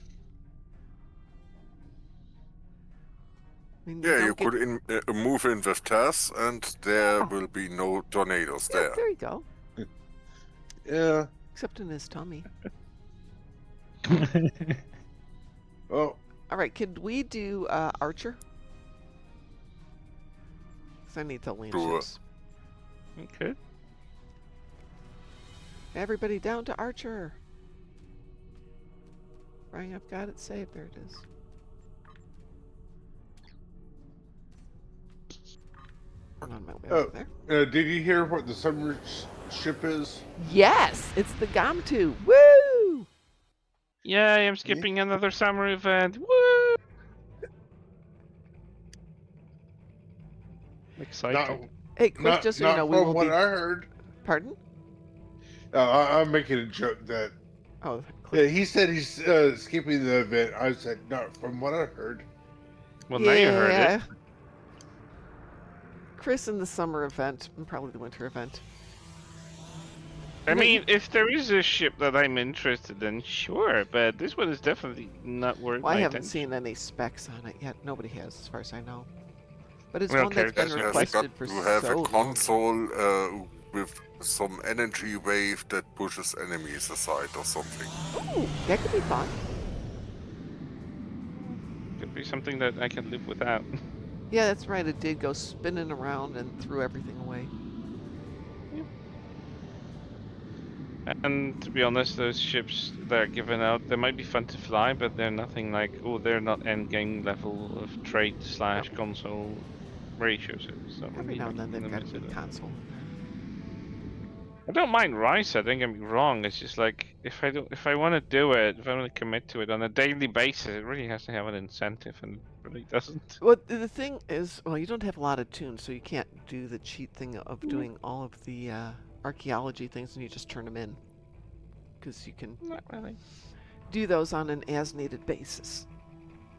I mean, Yeah, don't you get- could move in with Tess, and there Yeah. will be no tornadoes Yeah, there. there you go. Yeah. Except in his tummy. Oh, All right, could we do Archer? Because I need to land Sure. ships. Okay. Everybody down to Archer. Right, I've got it saved. There it is. I'm on my way Oh. over there. did you hear what the submarine ship is? Yes, it's the Gamtu. Woo! Yay, I'm skipping another summer event. Woo! Exciting. Hey, Cliff, just so you know, we from will what be. I heard. Pardon? I'm making a joke that Oh, yeah, Cliff. he said he's skipping the event. I said not from what I heard. Well, now you heard it. Yeah. Chris in the summer event, and probably the winter event. I You know, mean, if there is a ship that I'm interested in, sure, but this one is definitely not worth Well, I my haven't attention. seen any specs on it yet. Nobody has, as far as I know. But it's Well, one that's been characters have requested got for to have so a long. console with some energy wave that pushes enemies aside or something. Ooh, that could be fun. Could be something that I can live without. Yeah, that's right. It did go spinning around and threw everything away. And to be honest, those ships that are given out, they might be fun to fly, but they're nothing like, oh, they're not endgame level of trade / console ratios. So Every now and then they've got a good console. I don't mind Rise, I don't get me wrong. It's just like if I want to do it, if I want to commit to it on a daily basis, it really has to have an incentive, and it really doesn't. Well, the thing is, well, you don't have a lot of tunes, so you can't do the cheat thing of doing all of the archaeology things and you just turn them in. Because you can Not really. do those on an as-needed basis.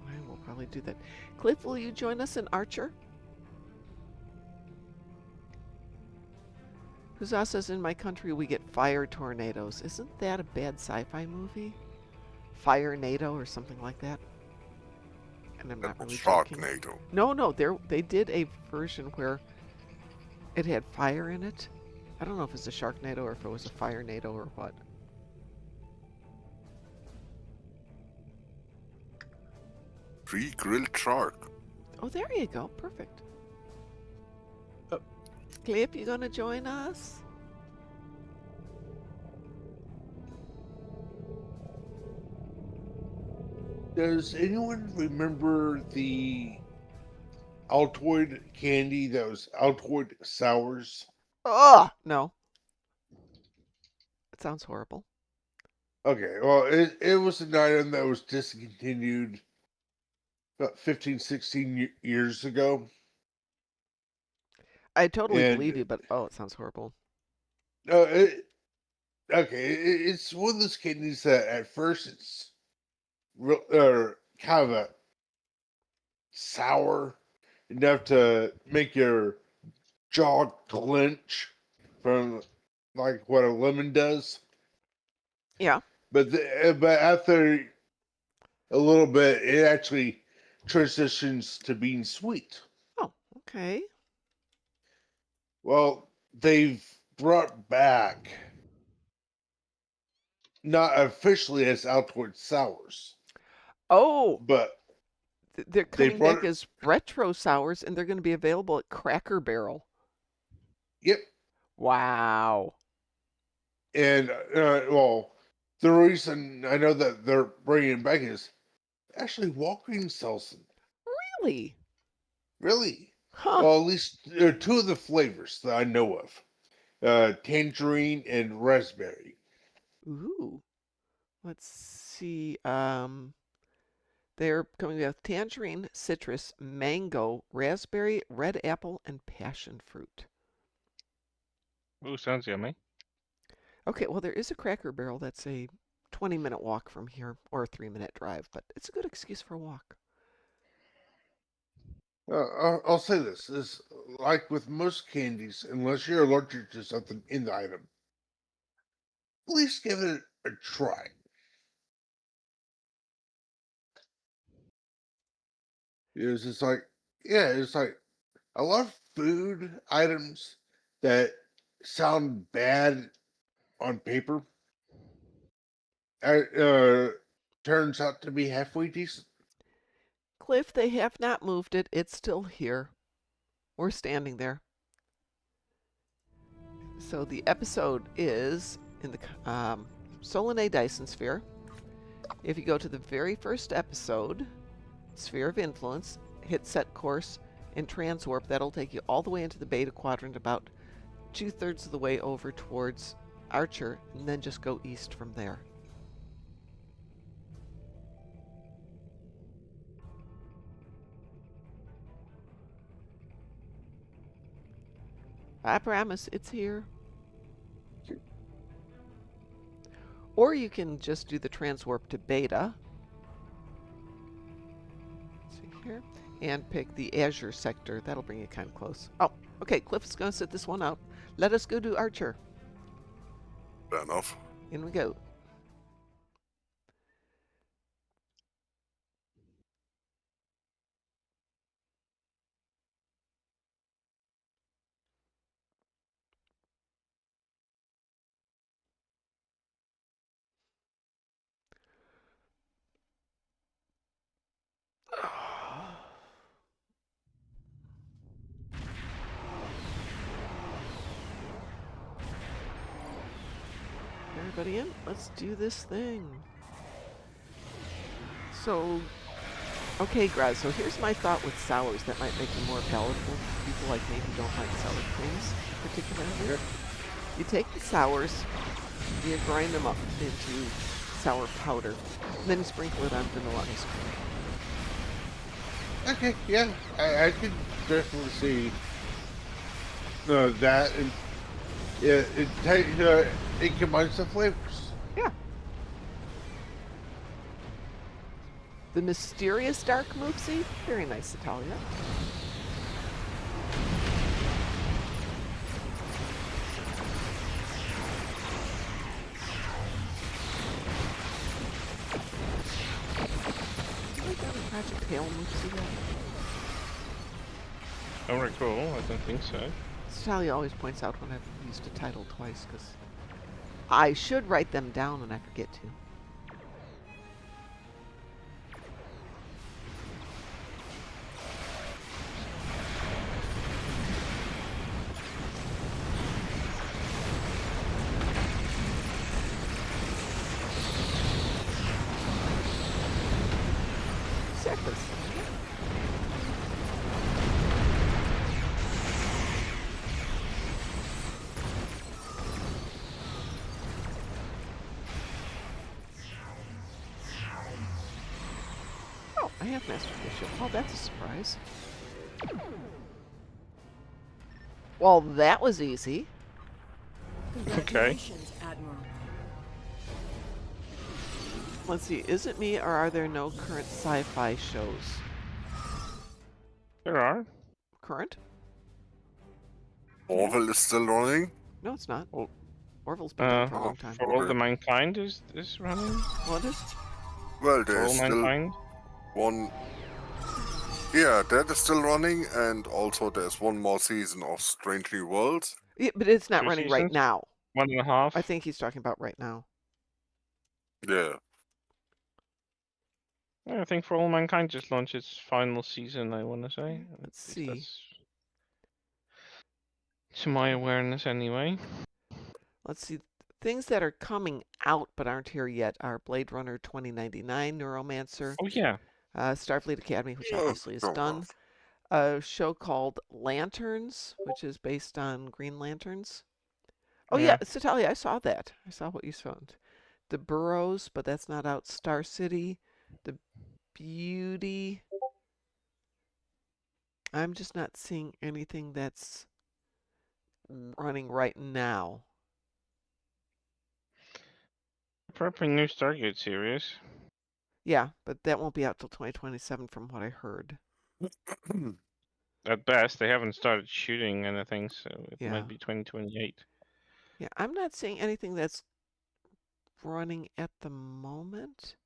I will probably do that. Cliff, will you join us in Archer? Huzzah says, in my country we get fire tornadoes. Isn't that a bad sci-fi movie? Fire-nado or something like that? And I'm not really joking. Sharknado. No, they did a version where it had fire in it. I don't know if it's a Sharknado or if it was a Fire-nado or what. Pre-grilled shark. Oh, there you go. Perfect. Cliff, you gonna join us? Does anyone remember the Altoid candy that was Altoid Sours? Oh, no. It sounds horrible. Okay, well, it was an item that was discontinued about 15, 16 years ago. I totally believe And you, but oh, it sounds horrible. okay, it's one of those candies that at first it's real, kind of a sour enough to make your jaw clench from like what a lemon does. Yeah. But but after a little bit, it actually transitions to being sweet. Oh, okay. Well, they've brought back not officially as Altoid Sours, Oh, but they're they coming brought back it. as retro sours, and they're going to be available at Cracker Barrel. Yep, Wow. and well, the reason I know that they're bringing it back is actually Walgreens sells them. Really? Really? Huh. Well, at least two of the flavors that I know of, tangerine and raspberry. Ooh. Let's see. They're coming with tangerine, citrus, mango, raspberry, red apple, and passion fruit. Ooh, sounds yummy. Okay, well, there is a Cracker Barrel that's a 20-minute walk from here, or a 3-minute drive, but it's a good excuse for a walk. I'll say this is like with most candies, unless you're allergic to something in the item, at least give it a try. It's just like, yeah, it's like a lot of food items that sound bad on paper uh, turns out to be halfway decent. Cliff, they have not moved it. It's still here. We're standing there. So the episode is in the Solanae Dyson Sphere. If you go to the very first episode, Sphere of Influence, hit set course and transwarp, that'll take you all the way into the beta quadrant, about 2/3 of the way over towards Archer, and then just go east from there. I promise, it's here. Or you can just do the transwarp to beta. Let's see here. And pick the Azure sector. That'll bring you kind of close. Oh, okay. Cliff is going to sit this one out. Let us go to Archer. Fair enough. In we go. Everybody in? Let's do this thing. So, okay, Graz, so here's my thought with sours that might make them more palatable for people like me who don't like sour creams particularly. You take the sours, you grind them up into sour powder, and then you sprinkle it on vanilla ice cream. Okay, yeah, I could definitely see that, and yeah, it combines the flavors. Yeah. The mysterious dark Moopsy, very nice, Italia. Have we done a Project Hail Moopsy yet? I don't recall. I don't think so. Italia always points out when I've used a title twice, because I should write them down and I forget to. I have mastered the ship. Oh, that's a surprise. Well, that was easy. Congratulations, Admiral. Let's see, is it me or are there no current sci-fi shows? There are. Current? Orville is still running. No, it's not. Oh. Orville's been done for a Uh, long time. For All Okay. the Mankind is running. What is? Well, For there's All still Mankind. one. Yeah, that is still running, and also there's one more season of Strange New Worlds. Yeah, but it's not 2 running right seasons? now. 1.5. I think he's talking about right now. Yeah. I think For All Mankind just launched its final season. I want to say. Let's At least see. that's to my awareness, anyway. Let's see. Things that are coming out but aren't here yet are Blade Runner 2099, Neuromancer, Oh yeah. Starfleet Academy, which Yeah, obviously is fair done. enough. A show called Lanterns, which is based on Green Lanterns. Oh yeah, Satalia, I saw that. I saw what you found. The Burrows, but that's not out. Star City, The Beauty. I'm just not seeing anything that's running right now. Prepping new Stargate series. Yeah, but that won't be out till 2027 from what I heard. At best, they haven't started shooting anything, so it Yeah. might be 2028. Yeah, I'm not seeing anything that's running at the moment.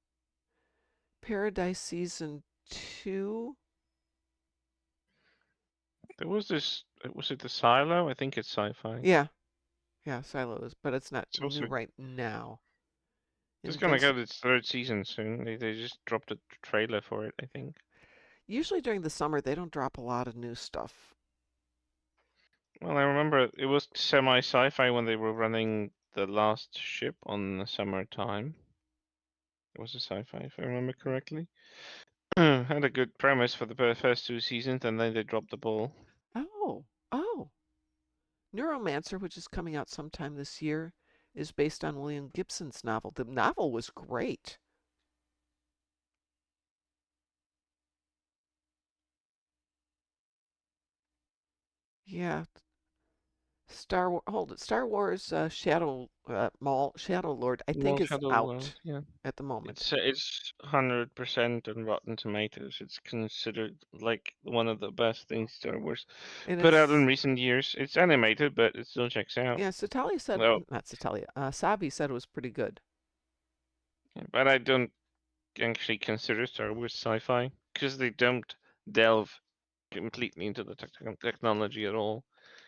Paradise Season 2. There was this. Was it the Silo? I think it's sci-fi. Yeah. Yeah, Silos, but it's not It's new also right now. it's gonna Invinci- get its 3rd season soon. They just dropped a trailer for it, I think. Usually during the summer, they don't drop a lot of new stuff. Well, I remember it was semi-sci-fi when they were running the last ship on the summertime. It was a sci-fi, if I remember correctly. Had a good premise for the first 2 seasons, and then they dropped the ball. Oh. Neuromancer, which is coming out sometime this year, is based on William Gibson's novel. The novel was great. Yeah. Star Wars Shadow Lord, I think Well, is Shadow out World, yeah. at the moment. It's 100% on Rotten Tomatoes. It's considered like one of the best things Star Wars And put out in it's recent years. It's animated, but it still checks out. yeah, Satalia said Well, not Satalia. Sabi said it was pretty good. but I don't actually consider Star Wars sci-fi because they don't delve completely into the technology at all.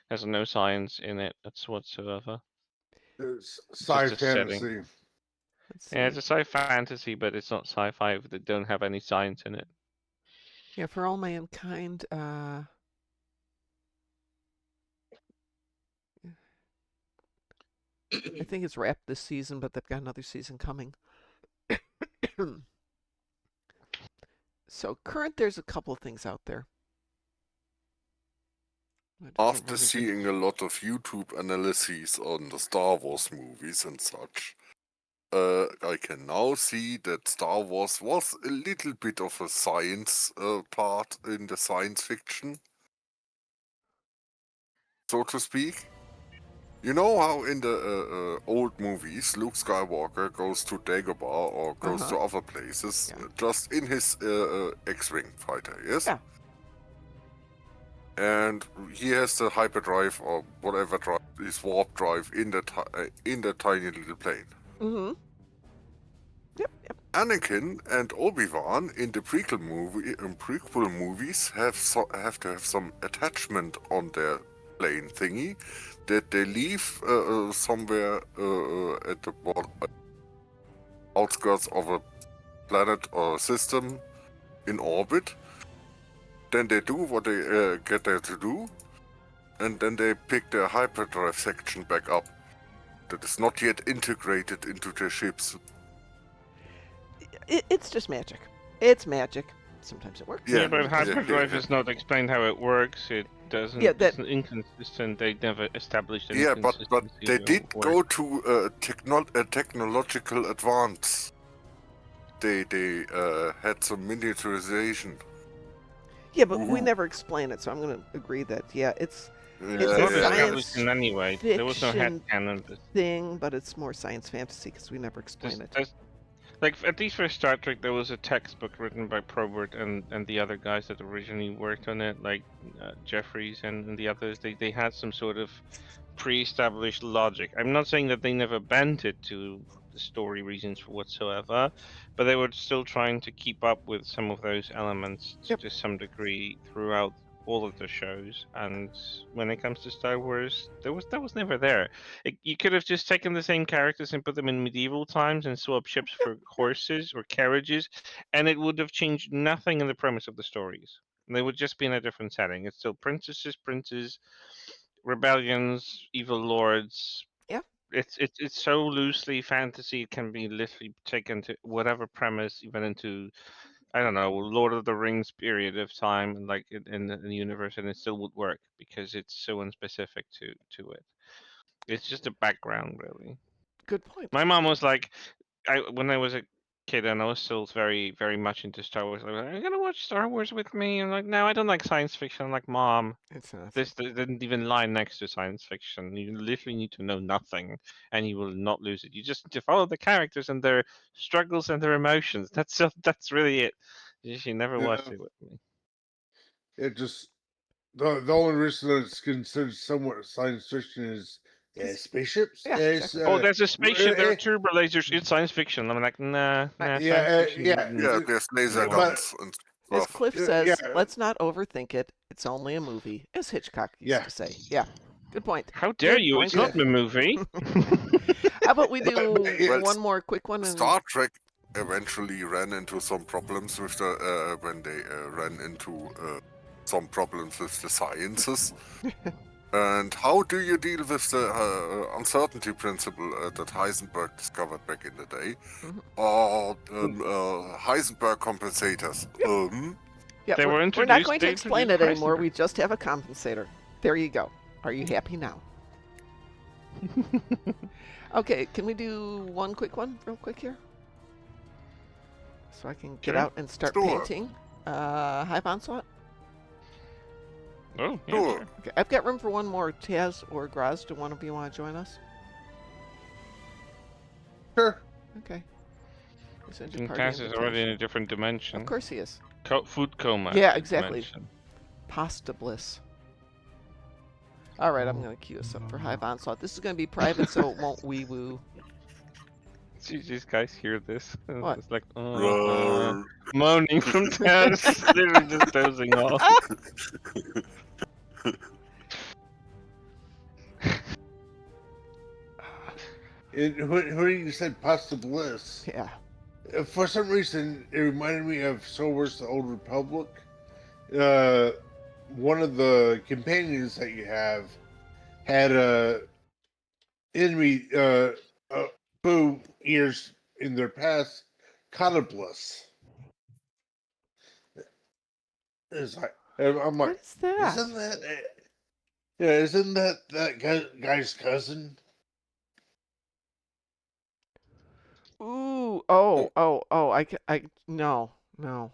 There's no science in it whatsoever. It's It's sci just a setting. fantasy. Let's see. Yeah, it's a sci-fi fantasy, but it's not sci-fi if they don't have any science in it. Yeah, For All Mankind, I think it's wrapped this season, but they've got another season coming. So current, there's a couple of things out there. After seeing a lot of YouTube analyses on the Star Wars movies and such, I can now see that Star Wars was a little bit of a science part in the science fiction, so to speak. You know how in the old movies Luke Skywalker goes to Dagobah or goes to other places just in his X-Wing fighter, yes? Yeah. And he has the hyperdrive or whatever drive, his warp drive in the tiny little plane. Mm-hmm. Yep. Anakin and Obi-Wan in the prequel movies have to have some attachment on their plane thingy that they leave somewhere at the outskirts of a planet or system in orbit. Then they do what they get there to do, and then they pick their hyperdrive section back up. That is not yet integrated into their ships. It's just magic. It's magic. Sometimes it works. Yeah, but sometimes it hyperdrive is not explained how it works. It doesn't. Yeah, It's inconsistent. They never established any Yeah, but consistency they of did work. go to a technological advance they had some miniaturization. Yeah, but we Ooh. never explain it, so I'm going to agree that it's Yeah, It's a Not yeah, established science in any way. There was no fiction headcanon. thing, but it's more science fantasy because we never explain it. Like, at least for Star Trek, there was a textbook written by Probert and the other guys that originally worked on it, like Jeffries and the others. They had some sort of pre-established logic. I'm not saying that they never bent it to the story reasons whatsoever, but they were still trying to keep up with some of those elements Yep. to some degree throughout all of the shows. And when it comes to Star Wars, that was never there. You could have just taken the same characters and put them in medieval times and swapped ships for horses or carriages, and it would have changed nothing in the premise of the stories. They would just be in a different setting. It's still princesses, princes, rebellions, evil lords. Yeah. It's so loosely fantasy, it can be literally taken to whatever premise, even into, I don't know, Lord of the Rings period of time, like in the universe, and it still would work because it's so unspecific to it. It's just a background, really. Good point. My mom was like, when I was a kid and I was still very, very much into Star Wars. Like, are you gonna watch Star Wars with me? I'm like, no, I don't like science fiction. I'm like, Mom, It's not. this didn't even lie next to science fiction. You literally need to know nothing, and you will not lose it. You just need to follow the characters and their struggles and their emotions. That's really it. She never watched it with me. It just the only reason that it's considered somewhat science fiction is spaceships. Yeah, It's, exactly. Oh, there's a spaceship. There are eh, turbo lasers. It's science fiction. I'm like, nah, Yeah, science fiction. yeah. yeah. There's laser No. guns and As stuff. Cliff Yeah, says, yeah. let's not overthink it. It's only a movie, as Hitchcock used Yeah. to say. Yeah. Good point. How dare Good you? point, It's not Cliff. a movie. How about we do Well, one more quick one? And Star Trek eventually ran into some problems with the when they ran into some problems with the sciences. And how do you deal with the uncertainty principle that Heisenberg discovered back in the day? Or Heisenberg compensators? yeah, They were we're not introduced- going to they explain it introduced anymore. Heisenberg. We just have a compensator. There you go. Are you happy now? Okay, can we do one quick one real quick here? So I can get Sure. out and start Sure. painting. Hive onslaught? Oh, yeah, Sure. sure. Okay, I've got room for one more. Taz or Graz, do one of you want to join us? sure. Okay. Send I your think party Taz is already in invitation. a different dimension. Of course he is. Food coma. Yeah, exactly. dimension. Pasta bliss. All right, I'm going to queue us up for Hive Onslaught. This is going to be private, so it won't wee-woo. Did these guys hear this? What? It's like, Roar. moaning from Taz. Literally just dozing off. When you said pasta bliss, Yeah. for some reason it reminded me of Star Wars: The Old Republic. One of the companions that you have had a enemy who years in their past caught a bliss. It's like I'm What like, is that? isn't that isn't that guy's cousin? Ooh. Oh. No.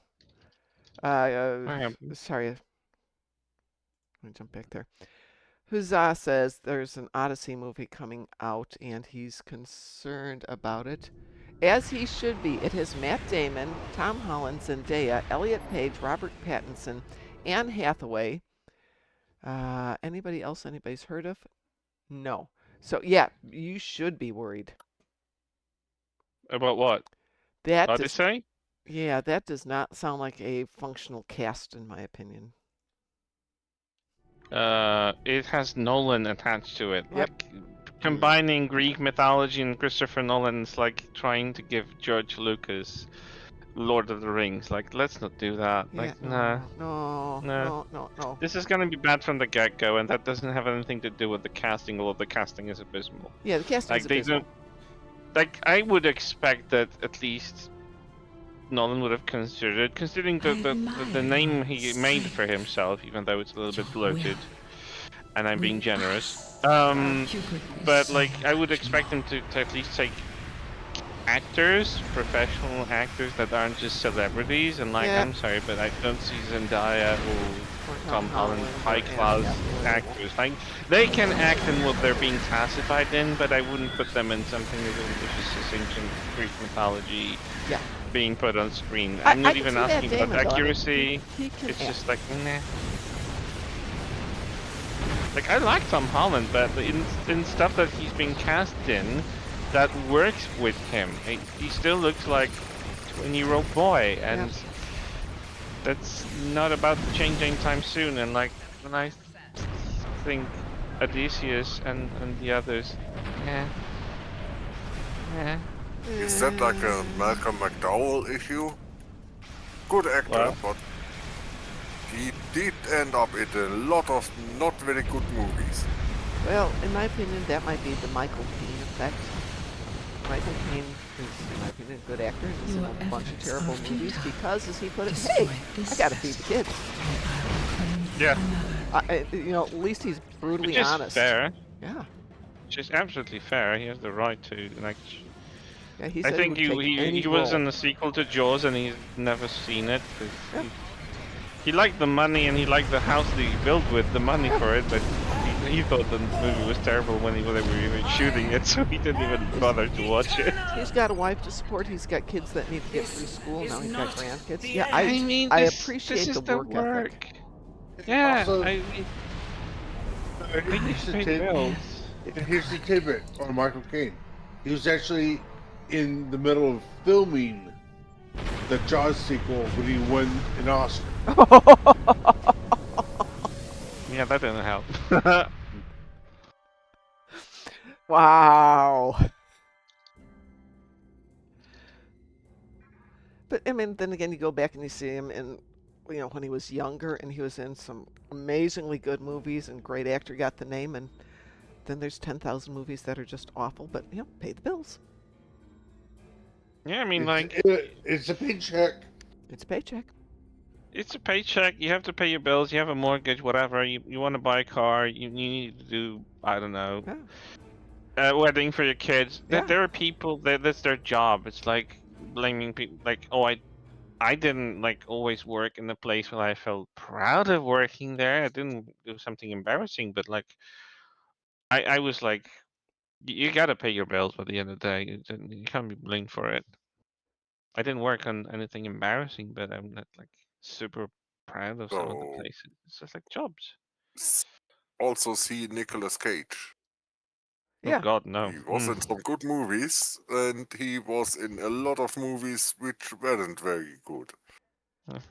Sorry. Let me jump back there. Huzzah says there's an Odyssey movie coming out and he's concerned about it. As he should be. It has Matt Damon, Tom Holland, Zendaya, Elliot Page, Robert Pattinson, Anne Hathaway. Anybody else anybody's heard of? No. So yeah, you should be worried. About what? That does, Odyssey? yeah, that does not sound like a functional cast in my opinion. It has Nolan attached to it. Yep. Like, combining Greek mythology and Christopher Nolan's like trying to give George Lucas Lord of the Rings. Like, let's not do that. Yeah, Like, no, nah. no. This is gonna be bad from the get-go, and that doesn't have anything to do with the casting, although the casting is abysmal. Yeah, the casting Like, is they abysmal. don't. Like, I would expect that at least Nolan would have considered, considering the name he made for himself, even though it's a little bit bloated, and I'm being generous. But like, I would expect him to at least take actors, professional actors that aren't just celebrities, and like Yeah. I'm sorry, but I don't see Zendaya or Or Tom Holland or high Anne class Hathaway. actors. Like they can act in what they're being classified in, but I wouldn't put them in something as ambitious as ancient Greek mythology Yeah. being put on screen. I I'm not can even see Matt asking about Damon, though. I mean, accuracy. he can It's act. just like nah. Like I like Tom Holland, but in stuff that he's been cast in, that works with him. He still looks like a 20-year-old boy, and that's not about to change anytime soon. And like when I think Odysseus and the others, yeah, yeah. Is that like a Malcolm McDowell issue? Good actor, What? but he did end up in a lot of not very good movies. Well, in my opinion, that might be the Michael Caine effect. Michael Caine is, in my opinion, a good actor, and he's in a bunch of terrible movies because, as he put it, hey, I gotta feed the kids. Yeah, You know, at least he's brutally which is honest. fair. Yeah. Which is absolutely fair. He has the right to like. Yeah, he I said he think would take any he was role. in the sequel to Jaws and he's never seen it because Yeah. he liked the money and he liked the house that he built with the money for it, but he thought the movie was terrible when they were even shooting it, so he didn't even bother to watch it. He's got a wife to support. He's got kids that need to get through school. Now he's got grandkids. Yeah, I mean, I this appreciate is the the work work. ethic. Yeah, Also, I mean, we need here's to the pay tidbit. bills. Here's the tidbit on Michael Caine. He was actually in the middle of filming the Jaws sequel when he won an Oscar. Yeah, that didn't help. Wow. But I mean, then again, you go back and you see him in, you know, when he was younger, and he was in some amazingly good movies, and great actor got the name, and then there's 10,000 movies that are just awful, but you know, pay the bills. Yeah, I mean, like, It's a paycheck. It's a paycheck. it's a paycheck. You have to pay your bills. You have a mortgage, whatever. You want to buy a car. You need to do, I don't know, Yeah. wedding for your kids. Yeah. There are people that's their job. It's like blaming people. Like, oh, I didn't like always work in a place where I felt proud of working there. I didn't do something embarrassing, but like I was like, you gotta pay your bills by the end of the day. You can't be blamed for it. I didn't work on anything embarrassing, but I'm not like super proud of some of the So places. It's just like jobs. also see Nicolas Cage. Oh Yeah. God, no. He was in some good movies, and he was in a lot of movies which weren't very good.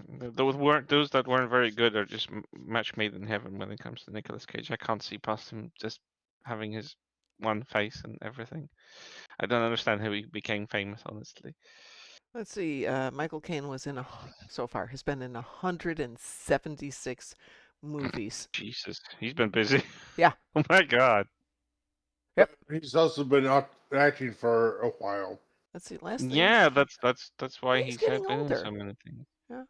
Those that weren't very good are just match made in heaven when it comes to Nicolas Cage. I can't see past him just having his one face and everything. I don't understand how he became famous, honestly. Let's see. Michael Caine was in so far has been in 176 movies. Jesus, he's been busy. Yeah. Oh my God. Yep. He's also been acting for a while. Let's see. Last thing. Yeah, that's why He's he's getting been in so older. many things. Yeah.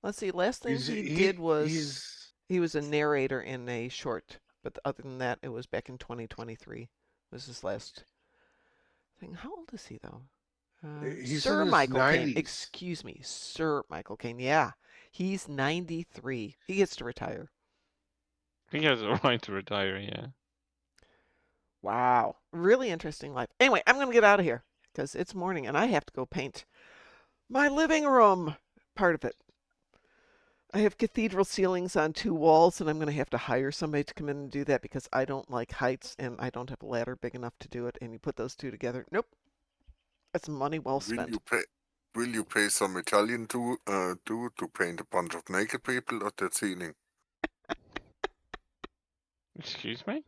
Let's see. Last thing He's he he, did was he's he was a narrator in a short, but other than that, it was back in 2023. Was his last thing. How old is he though? he's Sir in his Michael Caine. 90s. Excuse me, Sir Michael Caine. Yeah, he's 93. He gets to retire. He has a right to retire, yeah. Wow, really interesting life. Anyway, I'm gonna get out of here because it's morning and I have to go paint my living room. Part of it. I have cathedral ceilings on 2 walls, and I'm going to have to hire somebody to come in and do that because I don't like heights and I don't have a ladder big enough to do it. And you put those two together, nope, that's money well Will spent. you pay? Will you pay some Italian dude to paint a bunch of naked people at the ceiling? Excuse me?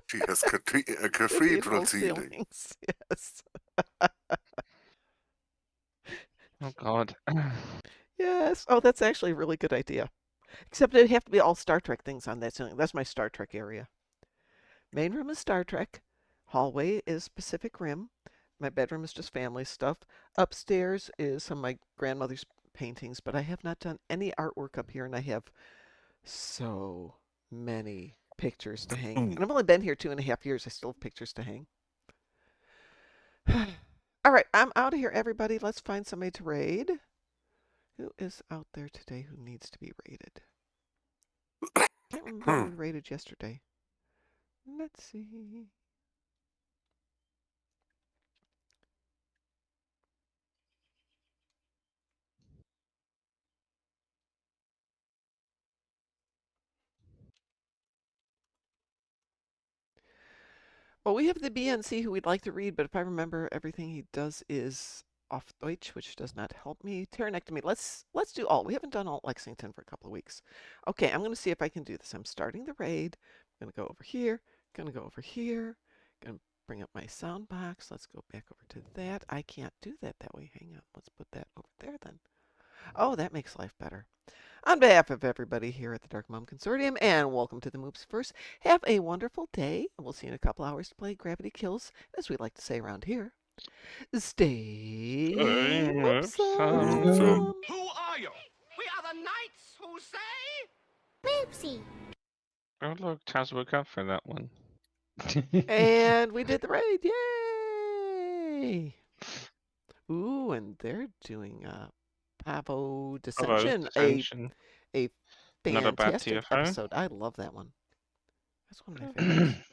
She has a cathedral ceiling. ceilings, yes. Oh God. Yes. Oh, that's actually a really good idea. Except it'd have to be all Star Trek things on that ceiling. That's my Star Trek area. Main room is Star Trek. Hallway is Pacific Rim. My bedroom is just family stuff. Upstairs is some of my grandmother's paintings, but I have not done any artwork up here, and I have so many pictures to hang. And I've only been here 2.5 years. I still have pictures to hang. All right, I'm out of here, everybody. Let's find somebody to raid. Who is out there today who needs to be raided? I can't remember who we raided yesterday. Let's see. Well, we have the BNC who we'd like to read, but if I remember, everything he does is off Deutsch, which does not help me. Pteronectomy. Let's do alt. We haven't done alt Lexington for a couple of weeks. Okay, I'm going to see if I can do this. I'm starting the raid. I'm going to go over here. Going to go over here. Going to bring up my sound box. Let's go back over to that. I can't do that way. Hang on. Let's put that over there then. Oh, that makes life better. On behalf of everybody here at the Dark Mom Consortium, and welcome to the Moopsyverse, have a wonderful day, and we'll see you in a couple hours to play Gravity Kills, as we like to say around here. Stay moopsome. Who are you? We are the knights who say... Moopsy. Oh look, Taz woke up for that one. And we did the raid, yay! Ooh, and they're doing Pavo Dissension, Ascension. a Not a bad fantastic TFO. episode. I love that one. That's one of my favorites.